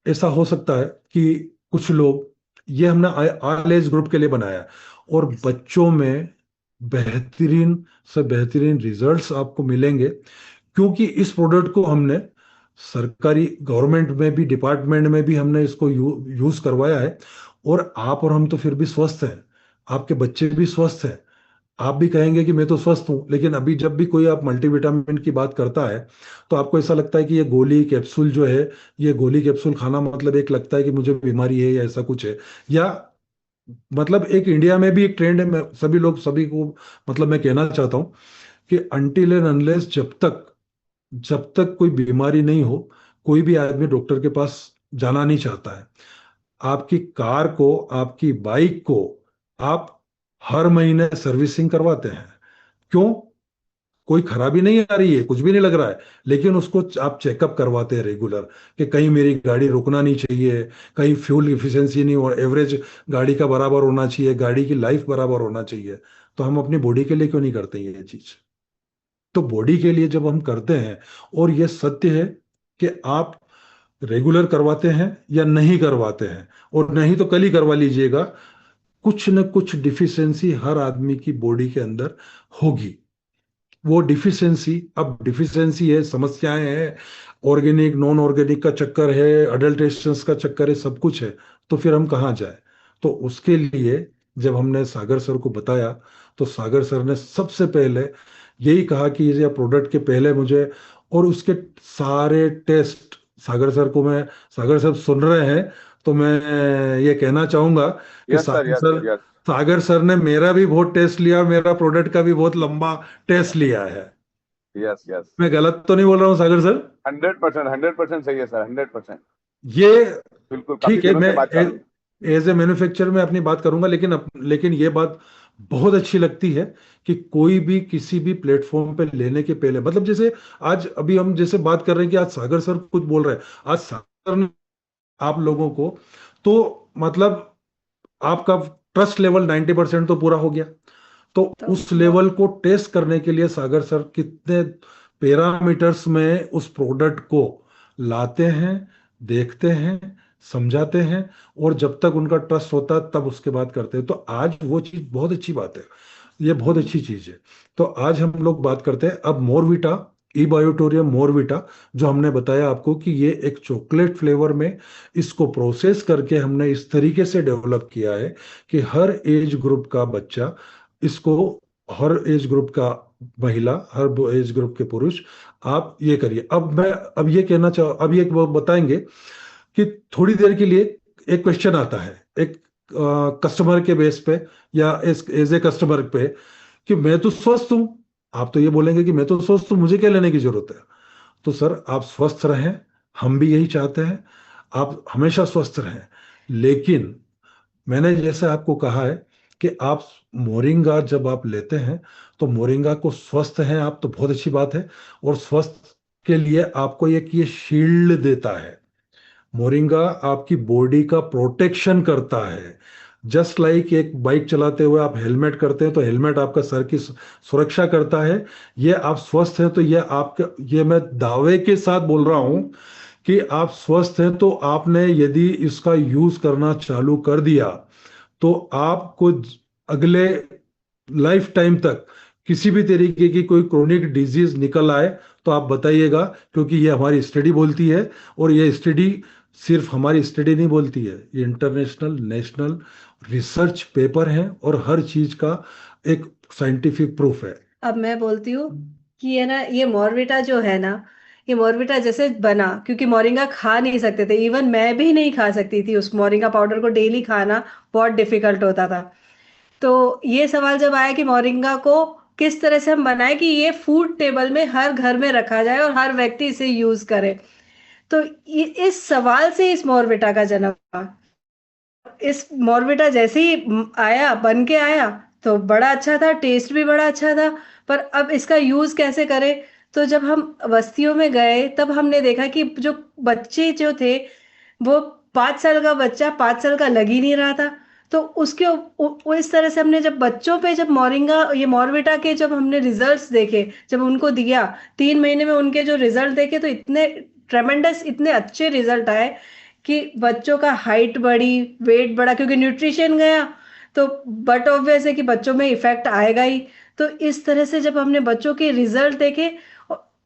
ऐसा हो सकता है कि कुछ लोग, ये हमने ऑल एज ग्रुप के लिए बनाया है, और बच्चों में बेहतरीन से बेहतरीन रिजल्ट्स आपको मिलेंगे। क्योंकि इस प्रोडक्ट को हमने सरकारी गवर्नमेंट में भी, डिपार्टमेंट में भी हमने इसको यूज करवाया है। और आप और हम तो फिर भी स्वस्थ हैं, आपके बच्चे भी स्वस्थ हैं। आप भी कहेंगे कि मैं तो स्वस्थ हूं, लेकिन अभी जब भी कोई आप मल्टीविटामिन की बात करता है, तो आपको ऐसा लगता है कि ये गोली कैप्सूल जो है, ये गोली कैप्सूल खाना मतलब एक लगता है कि मुझे बीमारी है या ऐसा कुछ है। या मतलब एक इंडिया में भी एक ट्रेंड है, मैं सभी लोग सभी को मतलब मैं कहना चाहता हूं कि अनटिल एंड अनलेस, जब तक कोई बीमारी नहीं हो, कोई भी आदमी डॉक्टर के पास जाना नहीं चाहता है। आपकी कार को, आपकी बाइक को आप हर महीने सर्विसिंग करवाते हैं। क्यों? कोई खराबी नहीं आ रही है, कुछ भी नहीं लग रहा है, लेकिन उसको आप चेकअप करवाते हैं रेगुलर, कि कहीं मेरी गाड़ी रुकना नहीं चाहिए, कहीं फ्यूल इफिशिएंसी नहीं, और एवरेज गाड़ी का बराबर होना चाहिए, गाड़ी की लाइफ बराबर होना चाहिए। तो हम अपनी बॉडी के लिए क्यों नहीं करते ये चीज? तो बॉडी के लिए जब हम करते हैं, और ये सत्य है कि आप रेगुलर करवाते हैं या नहीं करवाते हैं, और नहीं तो कल ही करवा लीजिएगा, कुछ न कुछ डिफिशियंसी हर आदमी की बॉडी के अंदर होगी। वो डिफिशियंसी, अब डिफिशियंसी है, समस्याएं हैं, ऑर्गेनिक नॉन ऑर्गेनिक का चक्कर है, अडल्ट्रेशन का चक्कर है, सब कुछ है। तो फिर हम कहाँ जाए? तो उसके लिए जब हमने सागर सर को बताया, तो सागर सर ने सबसे पहले यही कहा कि ये प्रोडक्ट के पहले मुझे, और उसके सारे टेस्ट, सागर सर को मैं, सागर सर सुन रहे हैं तो मैं ये कहना चाहूंगा कि yes sir, yes sir, yes. Sagar sir ने मेरा भी बहुत टेस्ट लिया, मेरा प्रोडक्ट का भी बहुत लंबा टेस्ट लिया है। Yes yes. मैं गलत तो नहीं बोल रहा हूँ सागर सर? 100%, 100% सही है सर, 100%। ये बिल्कुल, काफी ठीक है, दिनों मैं से बात चालू है। एज ए मैन्युफैक्चरर मैं अपनी बात करूंगा, लेकिन ये बात बहुत अच्छी लगती है कि कोई भी किसी भी प्लेटफॉर्म पे लेने के पहले, मतलब जैसे आज अभी हम जैसे बात कर रहे हैं कि आज सागर सर कुछ बोल रहे हैं, आज सागर ने आप लोगों को, तो मतलब आपका ट्रस्ट लेवल 90% तो पूरा हो गया। तो तो उस लेवल को टेस्ट करने के लिए सागर सर कितने पैरामीटर्स में उस प्रोडक्ट को लाते हैं, देखते हैं, समझाते हैं, और जब तक उनका ट्रस्ट होता है तब उसके बाद करते हैं। तो आज वो चीज बहुत अच्छी बात है, ये बहुत अच्छी चीज है। तो आज हम लोग बात करते हैं अब मोरवीटा, ई बायोटोरियम मोरवीटा, जो हमने बताया आपको कि ये एक चॉकलेट फ्लेवर में इसको प्रोसेस करके हमने इस तरीके से डेवलप किया है कि हर एज ग्रुप का बच्चा इसको, हर एज ग्रुप का महिला, हर एज ग्रुप के पुरुष, आप ये करिए। अब ये कहना चाह, अब ये वो बताएंगे कि थोड़ी देर के लिए एक क्वेश्चन आता है एक कस्टमर के बेस पे या एज ए कस्टमर पे कि मैं तो स्वस्थ हूं, आप तो ये बोलेंगे कि मैं तो स्वस्थ हूं, मुझे क्या लेने की जरूरत है? तो सर आप स्वस्थ रहें, हम भी यही चाहते हैं, आप हमेशा स्वस्थ रहें। लेकिन मैंने जैसे आपको कहा है कि आप मोरिंगा जब आप लेते हैं तो मोरिंगा को स्वस्थ हैं आप, तो बहुत अच्छी बात है। और स्वस्थ के लिए आपको एक ये शील्ड देता है, मोरिंगा आपकी बॉडी का प्रोटेक्शन करता है। जस्ट लाइक एक बाइक चलाते हुए आप हेलमेट करते हैं तो हेलमेट आपका सर की सुरक्षा करता है। ये आप स्वस्थ हैं तो ये आपका, ये मैं दावे के साथ बोल रहा हूं कि आप स्वस्थ हैं, तो आपने यदि इसका यूज करना चालू कर दिया तो आपको अगले लाइफ टाइम तक किसी भी तरीके की कोई क्रोनिक डिजीज निकल आए तो आप बताइएगा, क्योंकि ये हमारी स्टडी बोलती है। और ये स्टडी सिर्फ हमारी स्टडी नहीं बोलती है, ये इंटरनेशनल नेशनल रिसर्च पेपर है और हर चीज का एक साइंटिफिक प्रूफ है। अब मैं बोलती हूँ कि ये ना, ये मॉर्विटा जो है ना, ये मॉर्विटा जैसे बना, क्योंकि मोरिंगा खा नहीं सकते थे, इवन मैं भी नहीं खा सकती थी उस मोरिंगा पाउडर को, डेली खाना बहुत डिफिकल्ट होता था। तो ये सवाल जब आया कि मोरिंगा को किस तरह से हम बनाए कि ये फूड टेबल में हर घर में रखा जाए और हर व्यक्ति इसे यूज करे, तो इस सवाल से इस मॉर्विटा का जन्म हुआ। इस मॉर्विटा जैसे ही आया, बन के आया, तो बड़ा अच्छा था, टेस्ट भी बड़ा अच्छा था। पर अब इसका यूज कैसे करें? तो जब हम बस्तियों में गए तब हमने देखा कि जो बच्चे जो थे, वो 5 साल का बच्चा 5 साल का लग ही नहीं रहा था। तो उसके वो इस तरह से हमने जब बच्चों पे, जब मोरिंगा ये मॉर्विटा के जब हमने रिजल्ट्स देखे, जब उनको दिया 3 महीने में उनके जो रिजल्ट देखे, तो इतने ट्रेमेंडस, इतने अच्छे रिजल्ट आए कि बच्चों का हाइट बढ़ी, वेट बढ़ा, क्योंकि न्यूट्रिशन गया। तो बट ऑब्वियस है कि बच्चों में इफेक्ट आएगा ही। तो इस तरह से जब हमने बच्चों के रिजल्ट देखे,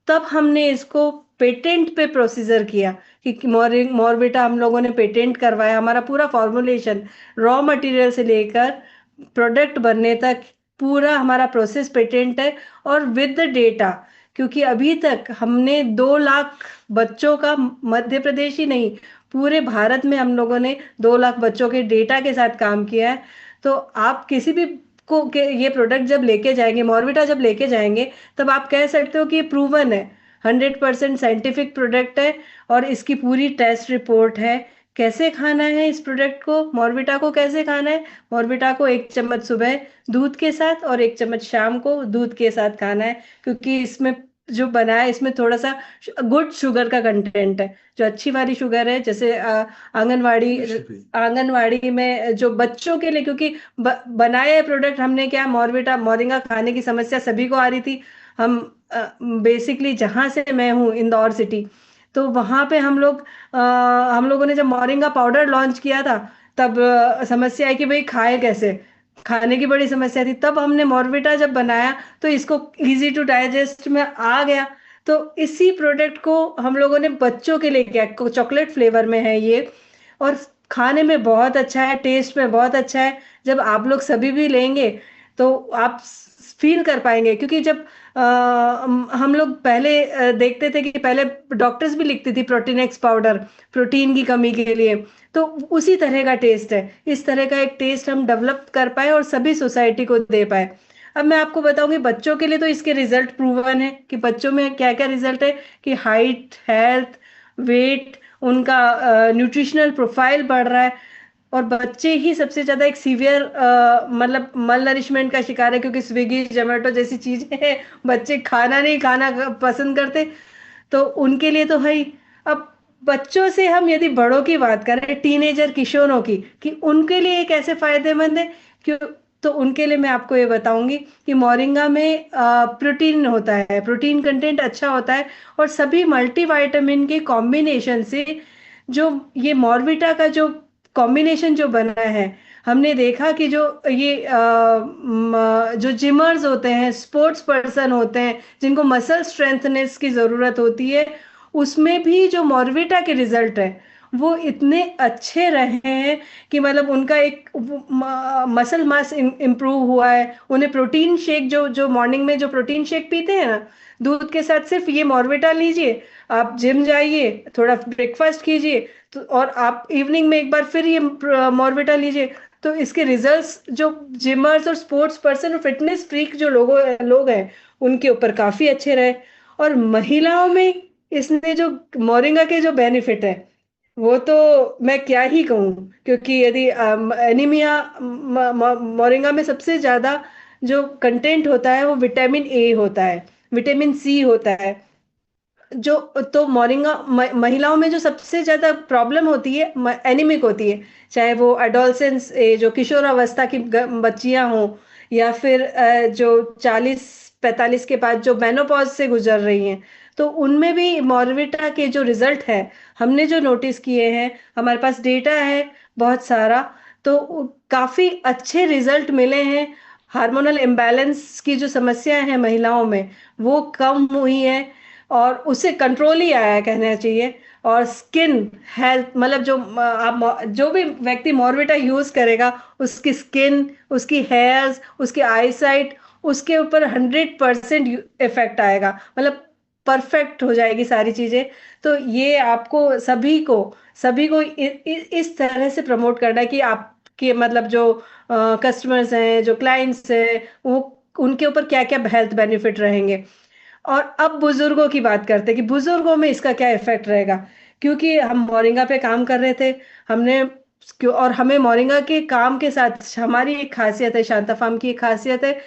तब हमने इसको पेटेंट पे प्रोसीजर किया कि मॉर्बिटा हम लोगों ने पेटेंट करवाया। हमारा पूरा फॉर्मुलेशन, रॉ मटेरियल से लेकर प्रोडक्ट बनने तक पूरा हमारा प्रोसेस पेटेंट है, और विद द डेटा। क्योंकि अभी तक हमने 2 लाख बच्चों का, मध्य प्रदेश ही नहीं, पूरे भारत में हम लोगों ने 2 लाख बच्चों के डेटा के साथ काम किया है। तो आप किसी भी को ये प्रोडक्ट जब लेके जाएंगे, मॉर्विटा जब लेके जाएंगे, तब आप कह सकते हो कि ये प्रूवन है, 100% साइंटिफिक प्रोडक्ट है, और इसकी पूरी टेस्ट रिपोर्ट है। कैसे खाना है इस प्रोडक्ट को, मॉर्विटा को कैसे खाना है? मॉर्विटा को 1 चम्मच सुबह दूध के साथ और 1 चम्मच शाम को दूध के साथ खाना है, क्योंकि इसमें जो बना है इसमें थोड़ा सा गुड शुगर का कंटेंट है, जो अच्छी वाली शुगर है। जैसे आंगनवाड़ी आंगनवाड़ी में जो बच्चों के लिए, क्योंकि बनाए प्रोडक्ट हमने क्या, मॉर्विटा मोरिंगा खाने की समस्या सभी को आ रही थी। हम बेसिकली जहां से मैं हूँ, इंदौर सिटी, तो वहां पे हम लोगों ने जब मोरिंगा पाउडर लॉन्च किया था, तब समस्या है कि भाई खाए कैसे, खाने की बड़ी समस्या थी। तब हमने मॉर्विटा जब बनाया तो इसको इजी टू डाइजेस्ट में आ गया। तो इसी प्रोडक्ट को हम लोगों ने बच्चों के लिए किया, चॉकलेट फ्लेवर में है ये, और खाने में बहुत अच्छा है, टेस्ट में बहुत अच्छा है। जब आप लोग सभी भी लेंगे तो आप फील कर पाएंगे, क्योंकि जब हम लोग पहले देखते थे कि पहले डॉक्टर्स भी लिखती थी प्रोटीन एक्स पाउडर प्रोटीन की कमी के लिए, तो उसी तरह का टेस्ट है। इस तरह का एक टेस्ट हम डेवलप कर पाए और सभी सोसाइटी को दे पाए। अब मैं आपको बताऊंगी बच्चों के लिए, तो इसके रिजल्ट प्रूवन है कि बच्चों में क्या क्या रिजल्ट है, कि हाइट, हेल्थ, वेट, उनका न्यूट्रिशनल प्रोफाइल बढ़ रहा है। और बच्चे ही सबसे ज्यादा एक सीवियर मतलब मल नरिशमेंट का शिकार है, क्योंकि स्विगी जोमेटो जैसी चीजें हैं, बच्चे खाना नहीं खाना पसंद करते, तो उनके लिए तो है ही। अब बच्चों से हम यदि बड़ों की बात करें, टीनेजर किशोरों की, कि उनके लिए ये कैसे फायदेमंद है, क्यों, तो उनके लिए मैं आपको ये बताऊंगी कि मोरिंगा में प्रोटीन होता है, प्रोटीन कंटेंट अच्छा होता है, और सभी मल्टीविटामिन के कॉम्बिनेशन से जो ये मॉर्विटा का जो कॉम्बिनेशन जो बना है, हमने देखा कि जो ये जो जिमर्स होते हैं, स्पोर्ट्स पर्सन होते हैं, जिनको मसल स्ट्रेंथनेस की जरूरत होती है, उसमें भी जो मॉर्विटा के रिजल्ट है वो इतने अच्छे रहे हैं कि मतलब उनका एक मसल मास इम्प्रूव हुआ है। उन्हें प्रोटीन शेक, जो जो मॉर्निंग में जो प्रोटीन शेक पीते हैं ना दूध के साथ, सिर्फ ये मॉर्विटा लीजिए, आप जिम जाइए, थोड़ा ब्रेकफास्ट कीजिए, तो और आप इवनिंग में एक बार फिर ये मॉर्विटा लीजिए, तो इसके रिजल्ट्स जो जिमर्स और स्पोर्ट्स पर्सन और फिटनेस फ्रीक जो लोग हैं उनके ऊपर काफी अच्छे रहे। और महिलाओं में इसने जो मोरिंगा के जो बेनिफिट है वो तो मैं क्या ही कहूँ, क्योंकि यदि एनीमिया, मोरिंगा में सबसे ज्यादा जो कंटेंट होता है वो विटामिन ए होता है, विटामिन सी होता है। जो तो मोरिंगा महिलाओं में जो सबसे ज्यादा प्रॉब्लम होती है, एनीमिक होती है, चाहे वो एडोलसेंस, जो किशोरावस्था की बच्चियां हों, या फिर जो 40-45 के बाद जो मेनोपॉज से गुजर रही हैं, तो उनमें भी मॉर्विटा के जो रिजल्ट है, हमने जो नोटिस किए हैं, हमारे पास डेटा है बहुत सारा, तो काफी अच्छे रिजल्ट मिले हैं। हार्मोनल इम्बैलेंस की जो समस्या है महिलाओं में वो कम हुई है, और उससे कंट्रोल ही आया है कहना चाहिए। और स्किन हेल्थ, मतलब जो आप जो भी व्यक्ति मॉर्विटा यूज करेगा, उसकी स्किन, उसकी हेयर्स, उसकी आईसाइट, उसके ऊपर 100% इफेक्ट आएगा, मतलब परफेक्ट हो जाएगी सारी चीजें। तो ये आपको सभी को इस तरह से प्रमोट करना है कि आपके मतलब जो कस्टमर्स हैं, जो क्लाइंट्स हैं, वो उनके ऊपर क्या क्या हेल्थ बेनिफिट रहेंगे। और अब बुजुर्गों की बात करते हैं कि बुजुर्गों में इसका क्या इफेक्ट रहेगा, क्योंकि हम मोरिंगा पे काम कर रहे थे, हमने और हमें मोरिंगा के काम के साथ हमारी एक खासियत है, शांता फार्म की एक खासियत है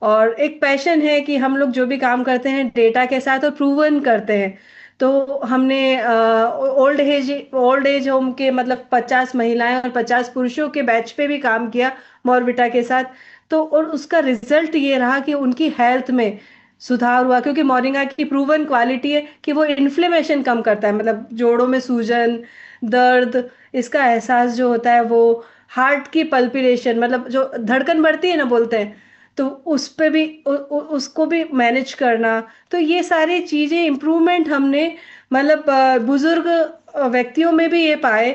और एक पैशन है कि हम लोग जो भी काम करते हैं डेटा के साथ और प्रूवन करते हैं। तो हमने ओल्ड एज होम के मतलब 50 महिलाएं और 50 पुरुषों के बैच पे भी काम किया मॉर्विटा के साथ। तो और उसका रिजल्ट ये रहा कि उनकी हेल्थ में सुधार हुआ, क्योंकि मोरिंगा की प्रूवन क्वालिटी है कि वो इन्फ्लेमेशन कम करता है, मतलब जोड़ों में सूजन, दर्द, इसका एहसास जो होता है, वो हार्ट की पल्पिरेशन, मतलब जो धड़कन बढ़ती है ना बोलते हैं, तो उस पे भी उसको भी मैनेज करना। तो ये सारी चीजें इम्प्रूवमेंट हमने मतलब बुजुर्ग व्यक्तियों में भी ये पाए।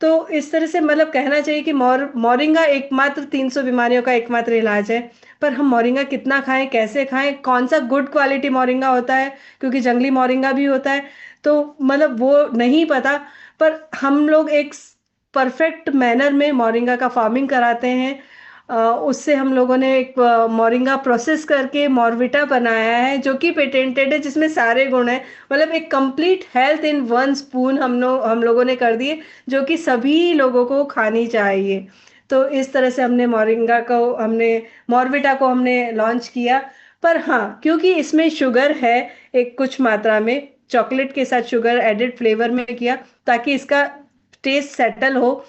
तो इस तरह से मतलब कहना चाहिए कि मोरिंगा एकमात्र 300 बीमारियों का एकमात्र इलाज है। पर हम मोरिंगा कितना खाएं, कैसे खाएं, कौन सा गुड क्वालिटी मोरिंगा होता है, क्योंकि जंगली मोरिंगा भी होता है, तो मतलब वो नहीं पता। पर हम लोग एक परफेक्ट मैनर में मोरिंगा का फार्मिंग कराते हैं। उससे हम लोगों ने एक मोरिंगा प्रोसेस करके मॉर्विटा बनाया है जो कि पेटेंटेड है, जिसमें सारे गुण हैं, मतलब एक complete health in one spoon हम लोगों ने कर दिए, जो कि सभी लोगों को खानी चाहिए। तो इस तरह से हमने मॉर्विटा को हमने लॉन्च किया। पर हाँ, क्योंकि इसमें शुगर है एक कुछ मात्रा में, चॉकलेट के साथ शुगर एडेड फ्लेवर में किया ताकि इसका टेस्ट सेटल हो।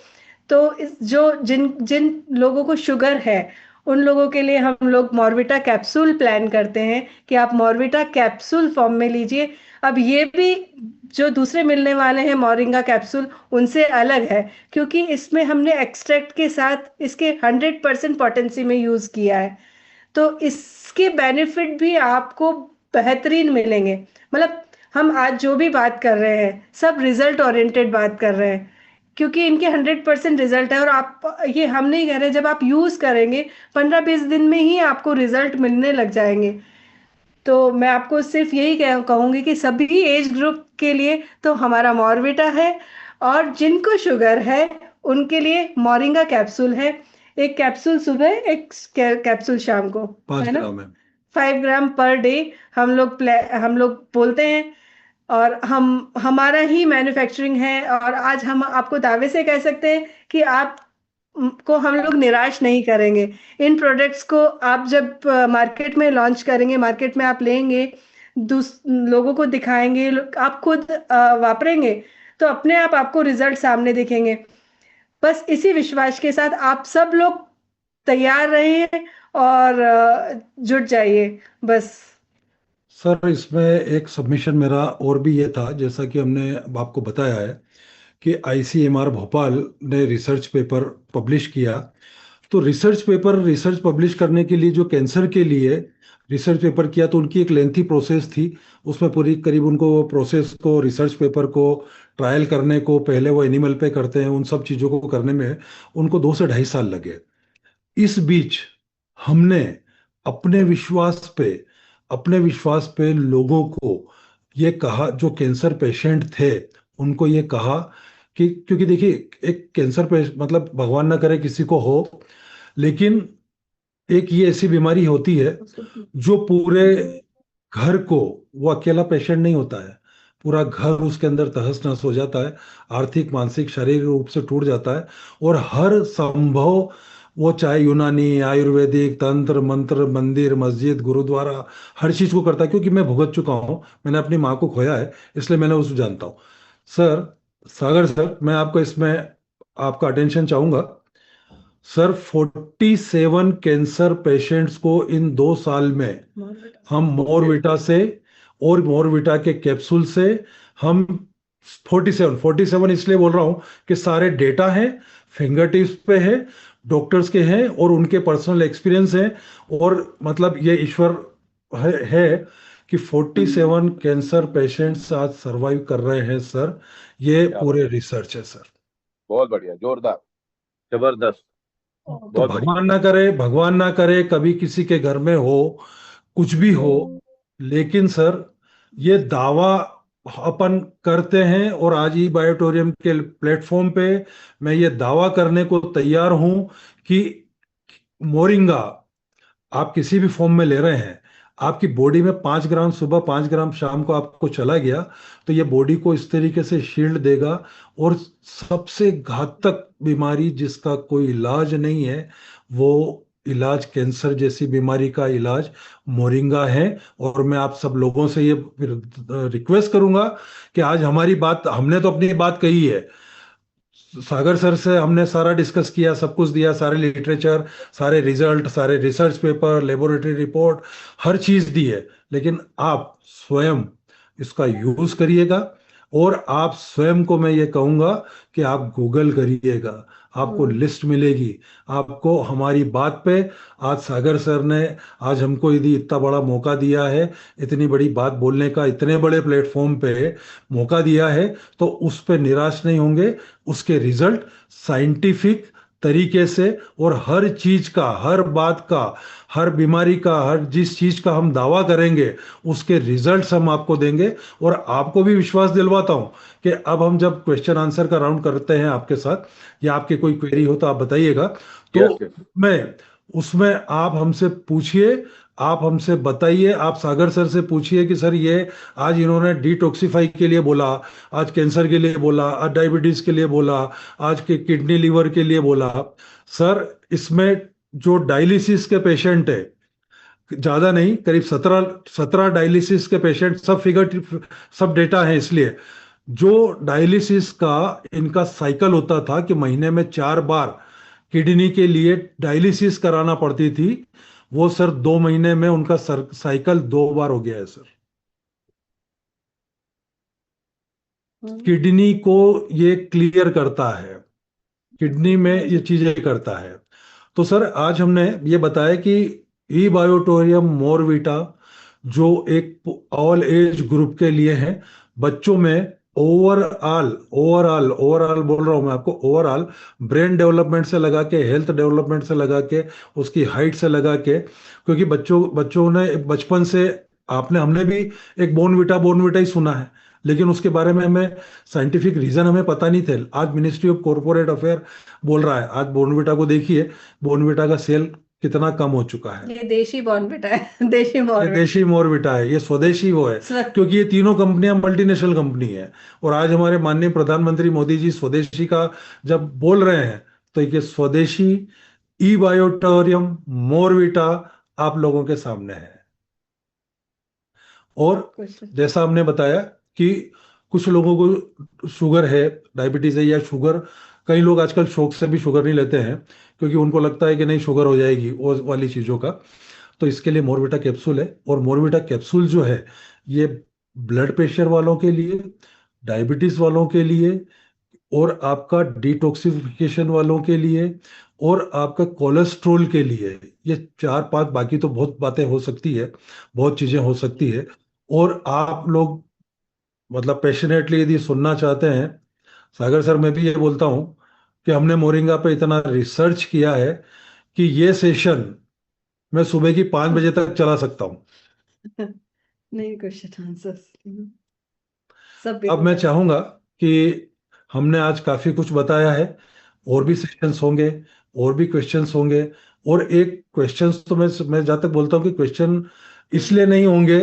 तो जो जिन जिन लोगों को शुगर है उन लोगों के लिए हम लोग मॉर्विटा कैप्सूल प्लान करते हैं कि आप मॉर्विटा कैप्सूल फॉर्म में लीजिए। अब ये भी जो दूसरे मिलने वाले हैं मोरिंगा कैप्सूल उनसे अलग है, क्योंकि इसमें हमने एक्सट्रैक्ट के साथ इसके 100% पोटेंसी में यूज किया है। तो इसके बेनिफिट भी आपको बेहतरीन मिलेंगे। मतलब हम आज जो भी बात कर रहे हैं सब रिजल्ट ओरिएंटेड बात कर रहे हैं, क्योंकि इनके 100% रिजल्ट है। और आप, ये हम नहीं कह रहे, जब आप यूज करेंगे 15-20 दिन में ही आपको रिजल्ट मिलने लग जाएंगे। तो मैं आपको सिर्फ यही कहूंगी कि सभी एज ग्रुप के लिए तो हमारा मॉर्विटा है, और जिनको शुगर है उनके लिए मोरिंगा कैप्सूल है। एक कैप्सूल सुबह, एक कैप्सूल शाम को, पाँच है ना। ग्राम है। 5 ग्राम पर डे हम लोग बोलते हैं। और हमारा ही मैन्युफैक्चरिंग है, और आज हम आपको दावे से कह सकते हैं कि आप को हम लोग निराश नहीं करेंगे। इन प्रोडक्ट्स को आप जब मार्केट में लॉन्च करेंगे, मार्केट में आप लेंगे, लोगों को दिखाएंगे, आप खुद वापरेंगे, तो अपने आप आपको रिजल्ट सामने दिखेंगे। बस इसी विश्वास के साथ आप सब लोग तैयार रहिए और जुट जाइए बस। सर इसमें एक सबमिशन मेरा और भी ये था, जैसा कि हमने अब आपको बताया है कि आईसीएमआर भोपाल ने रिसर्च पेपर पब्लिश किया। तो रिसर्च पब्लिश करने के लिए जो कैंसर के लिए रिसर्च पेपर किया, तो उनकी एक लेंथी प्रोसेस थी। उसमें पूरी करीब उनको प्रोसेस को, रिसर्च पेपर को ट्रायल करने को, पहले वो एनिमल पे करते हैं, उन सब चीज़ों को करने में उनको 2 से ढाई साल लगे। इस बीच हमने अपने विश्वास पे अपने विश्वास पे लोगों को ये कहा, जो कैंसर पेशेंट थे उनको ये कहा कि, क्योंकि देखिए एक कैंसर पे मतलब भगवान ना करे किसी को हो, लेकिन एक ये ऐसी बीमारी होती है जो पूरे घर को, वो अकेला पेशेंट नहीं होता है, पूरा घर उसके अंदर तहस नहस हो जाता है, आर्थिक मानसिक शारीरिक रूप से टूट जाता है। और हर संभव, वो चाहे यूनानी, आयुर्वेदिक, तंत्र मंत्र, मंदिर मस्जिद गुरुद्वारा, हर चीज को करता है। क्योंकि मैं भुगत चुका हूँ, मैंने अपनी माँ को खोया है, इसलिए मैंने उसे जानता हूँ। सर, सागर सर, मैं आपको इसमें आपका अटेंशन चाहूंगा। सर 47 कैंसर पेशेंट्स को इन 2 साल में हम मोरविटा से और मोरविटा के कैप्सूल से हम 47 इसलिए बोल रहा हूं कि सारे डेटा है, फिंगर टिप्स पे है, डॉक्टर्स के हैं और उनके पर्सनल एक्सपीरियंस है। और मतलब ये ईश्वर है कि 47 कैंसर पेशेंट्स आज सरवाइव कर रहे हैं सर। ये क्या पूरे बात। रिसर्च है सर। बहुत बढ़िया, जोरदार, जबरदस्त, तो बहुत बढ़िया। भगवान ना करे कभी किसी के घर में हो, कुछ भी हो, लेकिन सर ये दावा अपन करते हैं, और आज ही बायोटोरियम के प्लेटफॉर्म पे मैं ये दावा करने को तैयार हूं कि मोरिंगा आप किसी भी फॉर्म में ले रहे हैं, आपकी बॉडी में 5 ग्राम सुबह, 5 ग्राम शाम को आपको चला गया, तो ये बॉडी को इस तरीके से शील्ड देगा। और सबसे घातक बीमारी जिसका कोई इलाज नहीं है, वो इलाज, कैंसर जैसी बीमारी का इलाज मोरिंगा है। और मैं आप सब लोगों से ये रिक्वेस्ट करूंगा कि आज हमारी बात, हमने तो अपनी बात कही है, सागर सर से हमने सारा डिस्कस किया, सब कुछ दिया, सारे लिटरेचर, सारे रिजल्ट, सारे रिसर्च पेपर, लेबोरेटरी रिपोर्ट, हर चीज दी है। लेकिन आप स्वयं इसका यूज करिएगा, और आप स्वयं को मैं ये कहूंगा कि आप गूगल करिएगा, आपको लिस्ट मिलेगी। आपको हमारी बात पे, आज सागर सर ने आज हमको यदि इतना बड़ा मौका दिया है, इतनी बड़ी बात बोलने का, इतने बड़े प्लेटफॉर्म पे मौका दिया है, तो उस पे निराश नहीं होंगे। उसके रिजल्ट साइंटिफिक तरीके से, और हर चीज का, हर बात का, हर बीमारी का, हर जिस चीज का हम दावा करेंगे उसके रिजल्ट्स हम आपको देंगे। और आपको भी विश्वास दिलवाता हूं कि अब हम जब क्वेश्चन आंसर का राउंड करते हैं आपके साथ, या आपके कोई क्वेरी हो तो आप बताइएगा, यस तो यस। मैं उसमें आप हमसे पूछिए, आप हमसे बताइए, आप सागर सर से पूछिए कि सर ये आज इन्होंने डिटॉक्सिफाई के लिए बोला, आज कैंसर के लिए बोला, आज डायबिटीज के लिए बोला, आज के किडनी लीवर के लिए बोला। सर इसमें जो डायलिसिस के पेशेंट है, ज्यादा नहीं, करीब 17 डायलिसिस के पेशेंट, सब डेटा है। इसलिए जो डायलिसिस का इनका साइकिल होता था कि महीने में 4 बार किडनी के लिए डायलिसिस कराना पड़ती थी, वो सर 2 महीने में उनका साइकिल 2 बार हो गया है सर। किडनी को ये क्लियर करता है, किडनी में ये चीजें करता है। तो सर आज हमने ये बताया कि ई बायोटोरियम मोरविटा जो एक ऑल एज ग्रुप के लिए है, बच्चों में ओवरऑल ओवरऑल ओवरऑल बोल रहा हूं मैं आपको, ओवरऑल ब्रेन डेवलपमेंट से लगा के हेल्थ डेवलपमेंट से लगा के उसकी हाइट से लगा के, क्योंकि बच्चों बच्चों ने बचपन से, आपने हमने भी एक बोर्नविटा ही सुना है, लेकिन उसके बारे में हमें साइंटिफिक रीजन हमें पता नहीं थे। आज मिनिस्ट्री ऑफ कॉरपोरेट अफेयर बोल रहा है, आज बोर्नविटा को देखिए, बोर्नविटा का सेल कितना कम हो चुका है। ये देशी बॉर्नविटा है। देशी ये बॉर्नविटा। देशी मोरविटा है, ये स्वदेशी वो है, क्योंकि ये तीनों कंपनियां मल्टीनेशनल कंपनी है। और आज हमारे माननीय प्रधानमंत्री मोदी जी स्वदेशी का जब बोल रहे हैं, तो ये स्वदेशी ई बायोटोरियम मोरविटा आप लोगों के सामने है। और कुछ जैसा हमने बताया कि कुछ लोगों को शुगर है, डायबिटीज है या शुगर, कई लोग आजकल शौक से भी शुगर नहीं लेते हैं, क्योंकि उनको लगता है कि नहीं शुगर हो जाएगी वो वाली चीज़ों का। तो इसके लिए मोरविटा कैप्सूल है, और मोरविटा कैप्सूल जो है ये ब्लड प्रेशर वालों के लिए, डायबिटीज वालों के लिए, और आपका डिटॉक्सिफिकेशन वालों के लिए, और आपका कोलेस्ट्रोल के लिए। ये चार पांच, बाकी तो बहुत बातें हो सकती है, बहुत चीजें हो सकती है। और आप लोग मतलब पैशनेटली यदि सुनना चाहते हैं, सागर सर, मैं भी ये बोलता हूँ कि हमने मोरिंगा पे इतना रिसर्च किया है कि ये सेशन मैं सुबह की 5 बजे तक चला सकता हूँ। नहीं, क्वेश्चन आंसर्स सब भी अब मैं होगा। चाहूंगा कि हमने आज काफी कुछ बताया है, और भी सेशंस होंगे, और भी क्वेश्चंस होंगे। और एक क्वेश्चंस तो मैं जहाँ तक बोलता हूँ कि क्वेश्चन इसलिए नहीं होंगे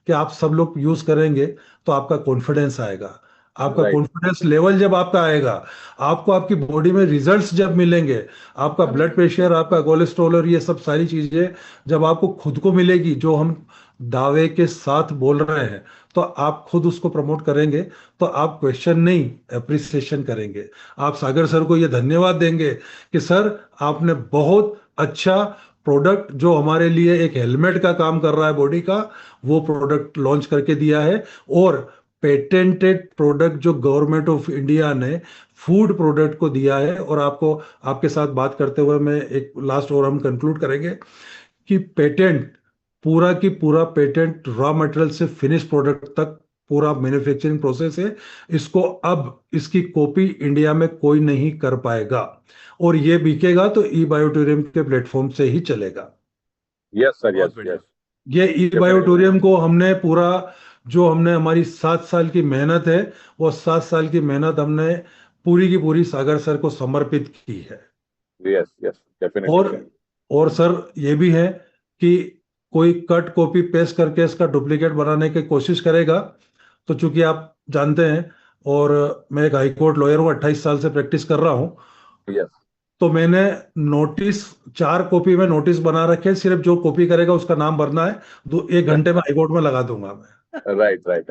कि आप सब लोग यूज करेंगे तो आपका कॉन्फिडेंस आएगा। आपका राइट। कॉन्फिडेंस लेवल जब आपका आएगा, आपको आपकी बॉडी में रिजल्ट्स जब मिलेंगे, आपका ब्लड प्रेशर, आपका कोलेस्ट्रॉल और ये सब सारी चीजें जब आपको खुद को मिलेगी, जो हम दावे के साथ बोल रहे हैं, तो आप खुद उसको प्रमोट करेंगे, तो आप क्वेश्चन नहीं, अप्रिसिएशन करेंगे। आप सागर सर को ये धन्यवाद देंगे कि सर आपने बहुत अच्छा प्रोडक्ट, जो हमारे लिए एक हेलमेट का काम कर रहा है बॉडी का, वो प्रोडक्ट लॉन्च करके दिया है। और पेटेंटेड प्रोडक्ट जो गवर्नमेंट ऑफ इंडिया ने फूड प्रोडक्ट को दिया है। और आपको, आपके साथ बात करते हुए मैं एक लास्ट, और हम कंक्लूड करेंगे कि पेटेंट, पूरा की पूरा पेटेंट रॉ मटेरियल से फिनिश प्रोडक्ट तक पूरा मैन्युफैक्चरिंग प्रोसेस है। इसको अब इसकी कॉपी इंडिया में कोई नहीं कर पाएगा, और ये बिकेगा तो ई बायोटोरियम के प्लेटफॉर्म से ही चलेगा। यस सर, बहुत यस बढ़िया। यस। ये ई डेफिनेटली। बायोटोरियम को हमने पूरा, जो हमने हमारी 7 साल की मेहनत है, वो 7 साल की मेहनत हमने पूरी की पूरी सागर सर को समर्पित की है। यस यस, डेफिनेटली और सर। और सर ये भी है कि कोई कट कॉपी पेस्ट करके इसका डुप्लीकेट बनाने की कोशिश करेगा, तो चूंकि आप जानते हैं, और मैं एक हाई कोर्ट लॉयर हूँ, 28 साल से प्रैक्टिस कर रहा हूँ, यस। तो मैंने नोटिस, 4 कॉपी में नोटिस बना रखे हैं, सिर्फ जो कॉपी करेगा उसका नाम भरना है, 1 घंटे में हाई कोर्ट में लगा दूंगा मैं। Right right.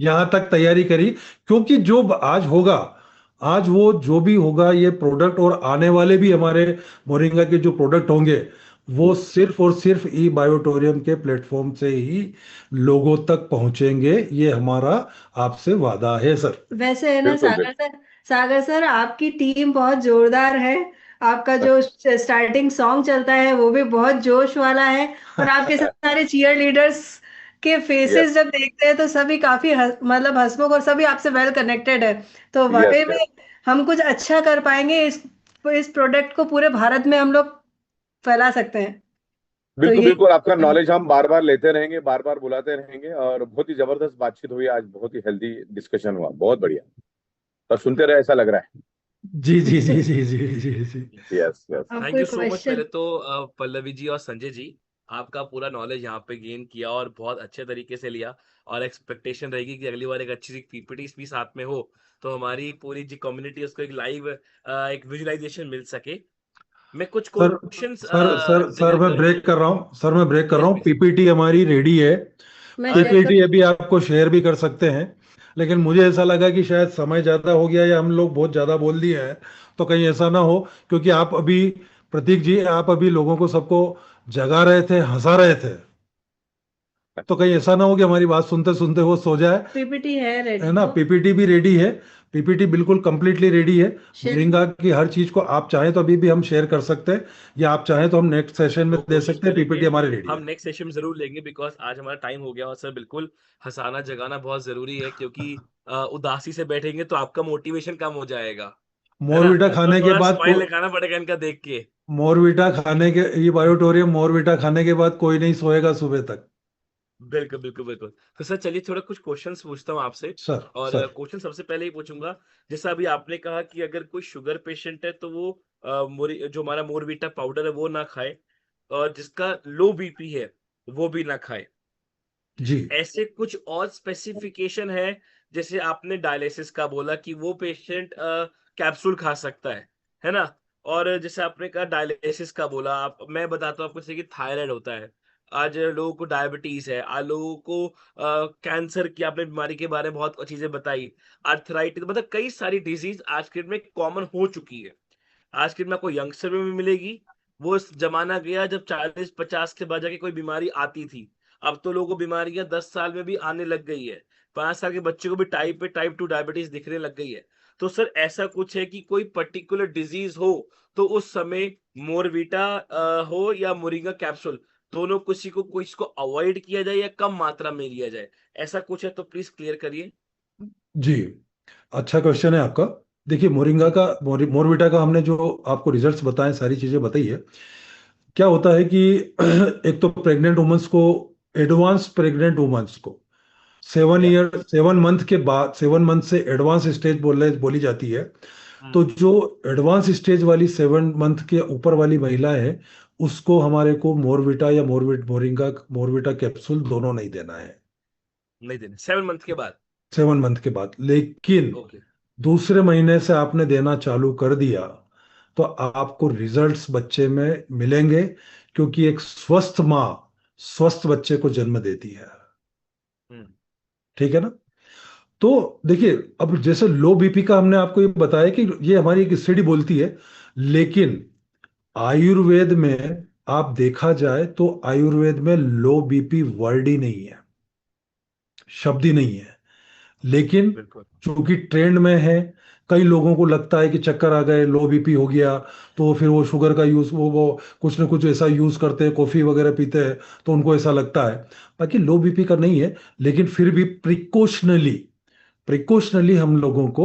यहां तक तैयारी करी, क्योंकि जो आज होगा, आज वो जो भी होगा ये प्रोडक्ट, और आने वाले भी हमारे मोरिंगा के जो प्रोडक्ट होंगे, वो सिर्फ और सिर्फ ई बायोटोरियम के प्लेटफॉर्म से ही लोगों तक पहुंचेंगे। ये हमारा आपसे वादा है सर। वैसे है ना बिल्कुल बिल्कुल। सागर सर आपकी टीम बहुत जोरदार है। आपका जो स्टार्टिंग सॉन्ग चलता है वो भी बहुत जोश वाला है। और आपके सारे चीयर लीडर्स के यस फेसेस जब देखते हैं तो सभी काफी मतलब हंसमुख, और सभी आपसे वेल कनेक्टेड है। तो यस वाकई में यस। हम कुछ अच्छा कर पाएंगे, इस प्रोडक्ट को पूरे भारत में हम लोग फैला सकते हैं। तो बिल्कुल ये बिल्कुल, आपका नॉलेज हम बार बार लेते रहेंगे, बार बार बुलाते रहेंगे। और बहुत ही जबरदस्त बातचीत हुई आज, बहुत ही हेल्दी डिस्कशन हुआ, बहुत बढ़िया। और सुनते रहे ऐसा लग रहा जी जी जी जी जी जी जी। है। Yes yes. अब थैंक कोई यू सो मच। क्वेश्चन? पहले तो पल्लवी जी और संजय जी, आपका पूरा नॉलेज यहाँ पे गेन किया और बहुत अच्छे तरीके से लिया। और एक्सपेक्टेशन रहेगी कि अगली बार एक अच्छी सी पीपीटी भी साथ में हो, तो हमारी पूरी जी कम्युनिटी उसको एक लाइव एक विजुअलाइजेशन मिल सके। मैं कुछ sir questions sir sir sir जिक्र मैं करूँ। ब्रेक कर रहा हूँ, सर मैं ब्रेक कर रहा यस हूँ, प्लीज। पीपीटी हमारी रेडी है। मैं शेयर अरे कर। पीपीटी अभी आपको शेयर भी कर सकते हैं, लेकिन मुझे ऐसा लगा कि शायद समय ज्यादा हो गया, या हम लोग बहुत ज्यादा बोल दिए हैं, तो कहीं ऐसा ना हो, क्योंकि आप अभी, प्रतीक जी, आप अभी लोगों को सबको जगा रहे थे, हंसा रहे थे। तो कहीं ऐसा ना हो कि हमारी बात सुनते सुनते वो सो जाए। पीपीटी है है रेडी ना, तो। पीपीटी भी रेडी है। पीपीटी बिल्कुल कंप्लीटली रेडी है। शेयर। मोरिंगा की हर चीज को आप चाहें तो अभी भी हम शेयर कर सकते हैं, या आप चाहें तो हम नेक्स्ट सेशन में वो दे कोशिश सकते हैं। करेंगे। पीपीटी हमारे रेडी हम है। नेक्स्ट सेशन में जरूर लेंगे, बिकॉज आज हमारा टाइम हो गया। और सर बिल्कुल हंसाना जगाना बहुत जरूरी है, क्योंकि उदासी से बैठेंगे तो आपका मोटिवेशन कम हो जाएगा, है ना? मोरविटा तो खाने के थोड़ा बाद स्माइल लगाना पड़ेगा इनका देख के। मोरविटा खाने के, ये बायोटोरियम मोरविटा खाने के बाद कोई नहीं सोएगा सुबह तक। बिल्कुल बिल्कुल बिल्कुल। तो सर चलिए थोड़ा कुछ क्वेश्चंस पूछता हूँ आपसे। सर और सर क्वेश्चन सबसे पहले ही पूछूंगा, जैसा अभी आपने कहा कि अगर कोई शुगर पेशेंट है तो वो जो हमारा मोरवीटा पाउडर है वो ना खाए, और जिसका लो बीपी है वो भी ना खाए। जी ऐसे कुछ और स्पेसिफिकेशन है? जैसे आपने डायलिसिस का बोला कि वो पेशेंट कैप्सूल खा सकता है ना? और जैसे आपने कहा डायलिसिस का बोला, आप मैं बताता हूँ आपको, जैसे कि थायराइड होता है, आज लोगों को डायबिटीज है, आज लोगों को कैंसर की आपने बीमारी के बारे में बहुत चीजें बताई, आर्थराइटिस, मतलब कई सारी डिजीज आज के डेट में कॉमन हो चुकी है। आज के डेट में आपको यंगस्टर में भी मिलेगी। वो जमाना गया जब 40-50 के बाद जाके कोई बीमारी आती थी। अब तो लोगों को बीमारियां 10 साल में भी आने लग गई है। 5 साल के बच्चे को भी टाइप 2 डायबिटीज दिखने लग गई है। तो सर ऐसा कुछ है कि कोई पर्टिकुलर डिजीज हो तो उस समय मोरवीटा हो या मोरिंगा कैप्सूल, दोनों किसी को कोई इसको अवॉइड किया जाए या कम मात्रा में लिया जाए? ऐसा कुछ है तो प्लीज क्लियर करिए। जी, अच्छा क्वेश्चन है आपका। देखिए, मोरिंगा का मोरविटा का हमने जो आपको रिजल्ट्स बताए, सारी चीजें बताई है। क्या होता है कि एक तो प्रेग्नेंट वुमेन्स को, एडवांस प्रेग्नेंट वुमेन्स को या 7 मंथ के बाद, 7 मंथ से एडवांस स्टेज बोली जाती है। तो हम्म जो एडवांस स्टेज वाली 7 मंथ के ऊपर वाली महिला है, उसको हमारे को मोरविटा या मोरिंगा मोरविटा कैप्सूल दोनों नहीं देना है नहीं देने 7 मंथ के बाद? 7 मंथ के बाद। लेकिन ओके। दूसरे महीने से आपने देना चालू कर दिया तो आपको रिजल्ट्स बच्चे में मिलेंगे, क्योंकि एक स्वस्थ माँ स्वस्थ बच्चे को जन्म देती है। हम्म ठीक है ना? तो देखिए, अब जैसे लो बीपी का हमने आपको ये बताया कि ये हमारी एक स्टडी बोलती है, लेकिन आयुर्वेद में आप देखा जाए तो आयुर्वेद में लो बीपी वर्ड ही नहीं है, शब्द ही नहीं है। लेकिन बिल्कुल। चूंकि ट्रेंड में है, कई लोगों को लगता है कि चक्कर आ गए, लो बीपी हो गया, तो फिर वो शुगर का यूज, वो कुछ ना कुछ ऐसा यूज करते हैं, कॉफी वगैरह पीते हैं, तो उनको ऐसा लगता है। बाकी लो बीपी का नहीं है। लेकिन फिर भी प्रिकॉशनली प्रिकॉशनली हम लोगों को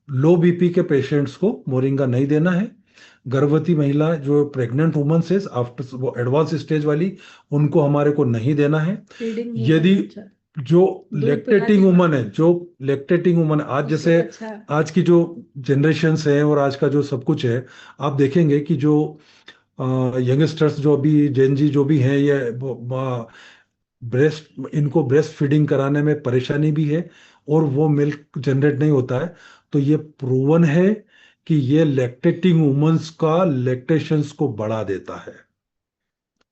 लो बीपी के पेशेंट्स को मोरिंगा नहीं देना है। गर्भवती महिला जो प्रेग्नेंट वुमन है, आफ्टर वो एडवांस स्टेज वाली, उनको हमारे को नहीं देना है। फीडिंग यदि वुमन अच्छा। जो दूध पिलाती लेक्टेटिंग वुमन है, जो लेक्टेटिंग वुमन आज उसको जैसे अच्छा। आज की जो जनरेशन्स है और आज का जो सब कुछ है, आप देखेंगे कि जो यंगस्टर्स जो अभी जेनजी जो भी हैं, ये ब्रेस्ट इनको ब्रेस्ट फीडिंग कराने में परेशानी भी है, और वो मिल्क जनरेट नहीं होता है। तो ये प्रूवन है कि ये लैक्टेटिंग वुमन्स का लैक्टेशंस को बढ़ा देता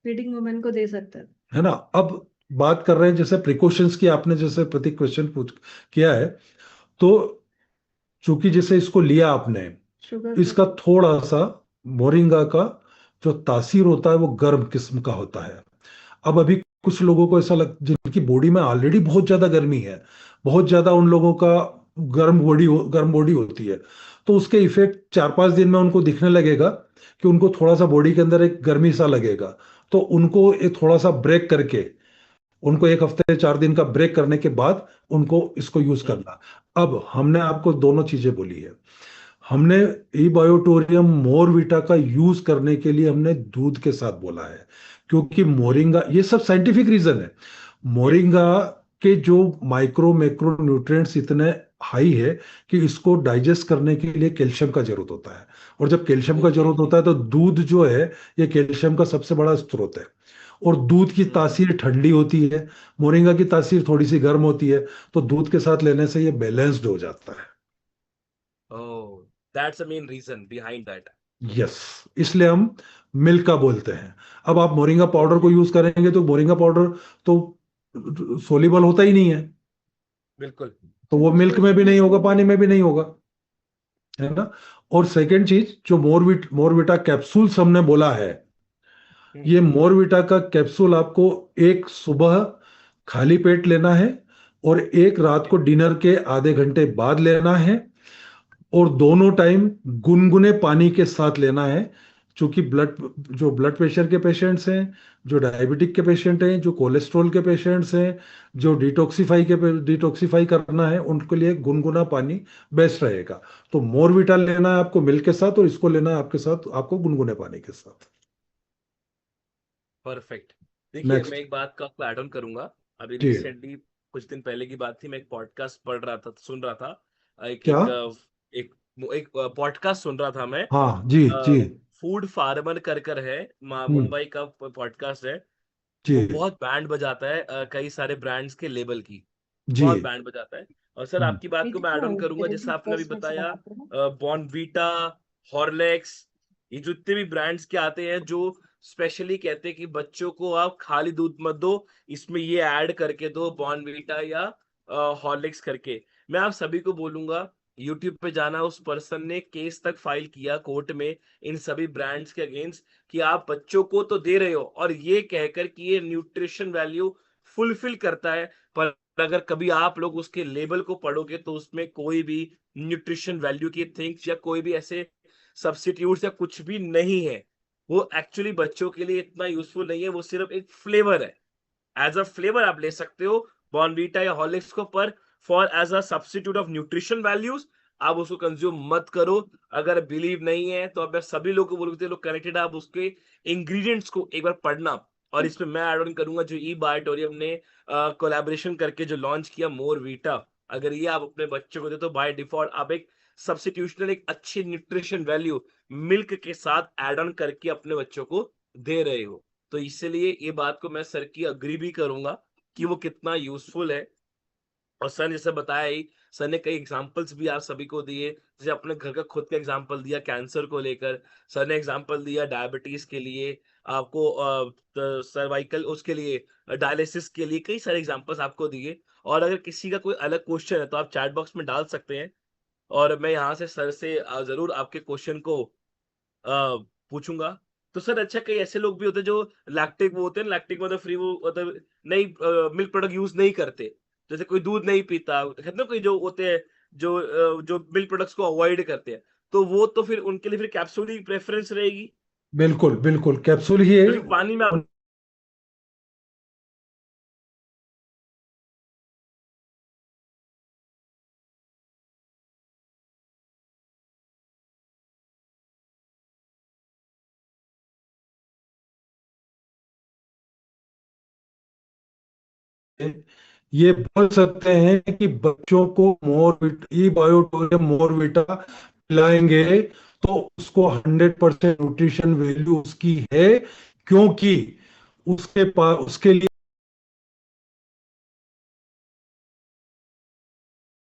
फीडिंग वुमन को दे सकता है। है ना? अब बात कर रहे हैं जैसे प्रिकॉशंस की, आपने जैसे प्रति क्वेश्चन पूछ किया है। तो चूंकि जैसे इसको लिया आपने, शुगर का। इसका थोड़ा सा, मोरिंगा का जो तासीर होता है वो गर्म किस्म का होता है। अब अभी कुछ लोगों को ऐसा जिनकी बॉडी में ऑलरेडी बहुत ज्यादा गर्मी है, बहुत ज्यादा उन लोगों का गर्म बॉडी होती है, तो उसके इफेक्ट 4-5 दिन में उनको दिखने लगेगा कि उनको थोड़ा सा बॉडी के अंदर एक गर्मी सा लगेगा। तो उनको एक थोड़ा सा ब्रेक करके, उनको 1 हफ्ते 4 दिन का ब्रेक करने के बाद उनको इसको यूज हम्म करना। अब हमने आपको दोनों चीजें बोली है। हमने ई बायोटोरियम मोरविटा का यूज करने के लिए हमने दूध के साथ बोला है, क्योंकि हम्म मोरिंगा, ये सब साइंटिफिक रीजन है। या मोरिंगा के जो माइक्रो मैक्रो न्यूट्रिएंट्स इतने हाई है कि इसको डाइजेस्ट करने के लिए कैल्शियम का जरूरत होता है। और जब कैल्शियम का ओके। जरूरत होता है तो दूध जो है, ये कैल्शियम का सबसे बड़ा स्रोत है। और दूध की हम्म तासीर ठंडी होती है, मोरिंगा की तासीर थोड़ी सी गर्म होती है। तो दूध के साथ लेने से ये बैलेंस्ड हो जाता है। Oh, that's the main reason behind that. Yes, इसलिए हम मिल्क का बोलते हैं। अब आप मोरिंगा पाउडर को ओके। यूज करेंगे तो मोरिंगा पाउडर तो सोलिबल होता ही नहीं है, बिल्कुल। तो वो मिल्क में भी नहीं होगा, पानी में भी नहीं होगा, है ना? और सेकेंड चीज, जो मोरविटा कैप्सूल्स हमने बोला है, हम्म ये मोरविटा का कैप्सूल आपको एक सुबह खाली पेट लेना है, और एक रात को डिनर के आधे घंटे बाद लेना है, और दोनों टाइम गुनगुने पानी के साथ लेना है। क्योंकि ब्लड प्रेशर के पेशेंट्स हैं, जो डायबिटिक के पेशेंट हैं, जो कोलेस्ट्रॉल के पेशेंट्स हैं, जो डिटॉक्सिफाई करना है, उनके लिए गुनगुना पानी बेस्ट रहेगा। तो मोरविटा लेना है आपको मिल्क के साथ, और इसको लेना है आपके साथ आपको गुनगुने पानी के साथ। परफेक्ट। देखिए, मैं नेक्स्ट। एक बात का आपको ऐड ऑन करूंगा। अभी जी। रिसेंटली कुछ दिन पहले की बात थी, मैं एक पॉडकास्ट पढ़ रहा था, सुन रहा था। एक क्या? एक एक एक पॉडकास्ट सुन रहा था मैं। हाँ जी जी। फूड फार्मर कर कर है, हम्म। मुंबई का पॉडकास्ट है। वो जी बहुत बैंड बजाता है कई सारे ब्रांड्स के लेबल की, जी। बहुत बैंड बजाता है। और सर, हम्म। आपकी बात को मैं ऐड ऑन करूंगा, जैसे आपने अभी बताया बॉर्नवीटा, हॉर्लिक्स, ये जो जितने भी ब्रांड्स के आते हैं, जो स्पेशली कहते हैं कि बच्चों को आप खाली दूध मत दो, इसमें ये ऐड करके दो, बॉर्नवीटा या हॉर्लिक्स करके। मैं आप सभी को बोलूंगा, यूट्यूब पे जाना, उस पर्सन ने केस तक फाइल किया कोर्ट में इन सभी ब्रांड्स के अगेंस्ट, कि आप बच्चों को तो दे रहे हो और ये कहकर कि ये न्यूट्रिशन वैल्यू फुलफिल करता है, पर अगर कभी आप लोग उसके लेबल को पढ़ोगे तो उसमें कोई भी न्यूट्रिशन वैल्यू की थिंग्स या कोई भी ऐसे सब्स्टिट्यूट्स या कुछ भी नहीं है। वो एक्चुअली बच्चों के लिए इतना यूजफुल नहीं है, वो सिर्फ एक फ्लेवर है। एज अ फ्लेवर आप ले सकते हो बॉर्नवीटा या हॉर्लिक्स को, पर for as a substitute of nutrition values आप उसको कंज्यूम मत करो। अगर बिलीव नहीं है तो अब मैं सभी लोगों को बोलते लोग कनेक्टेड, आप उसके इंग्रेडिएंट्स को एक बार पढ़ना। और इसमें मैं ऐड ऑन करूंगा, जो ई बायोटोरियम ने कोलैबोरेशन करके जो लॉन्च किया मोर वीटा, अगर ये आप अपने बच्चों को दे तो बाय डिफॉल्ट आप एक सब्स्टिट्यूशनल, एक अच्छी न्यूट्रिशन वैल्यू मिल्क के साथ ऐड ऑन करके अपने बच्चों को दे रहे हो। तो इसलिए ये बात को मैं सर की अग्री भी करूंगा कि वो कितना यूजफुल है। और सर ने जैसे बताया ही, सर ने कई एग्जांपल्स भी आप सभी को दिए, जैसे अपने घर का खुद का एग्जांपल दिया कैंसर को लेकर, सर ने एग्जांपल दिया डायबिटीज के लिए, आपको सर्वाइकल उसके लिए, डायलिसिस के लिए, कई सारे एग्जांपल्स आपको दिए। और अगर किसी का कोई अलग क्वेश्चन है तो आप चैट बॉक्स में डाल सकते हैं, और मैं यहाँ से सर से जरूर आपके क्वेश्चन को पूछूंगा। तो सर, अच्छा, कई ऐसे लोग भी होते हैं जो लैक्टिक वो होते हैं, लैक्टिक मतलब फ्री, वो मतलब नहीं, मिल्क प्रोडक्ट यूज नहीं करते। जैसे कोई दूध नहीं पीता, कहते हैं ना, कोई जो होते हैं जो जो मिल्क प्रोडक्ट्स को अवॉइड करते हैं, तो वो तो फिर उनके लिए फिर कैप्सूल ही प्रेफरेंस रहेगी, बिल्कुल बिल्कुल, कैप्सूल ही है। क्योंकि पानी में आप ये बोल सकते हैं कि बच्चों को ई बायोटोरियम मोरविटा पिलाएंगे तो उसको 100% न्यूट्रिशन वैल्यू उसकी है, क्योंकि उसके लिए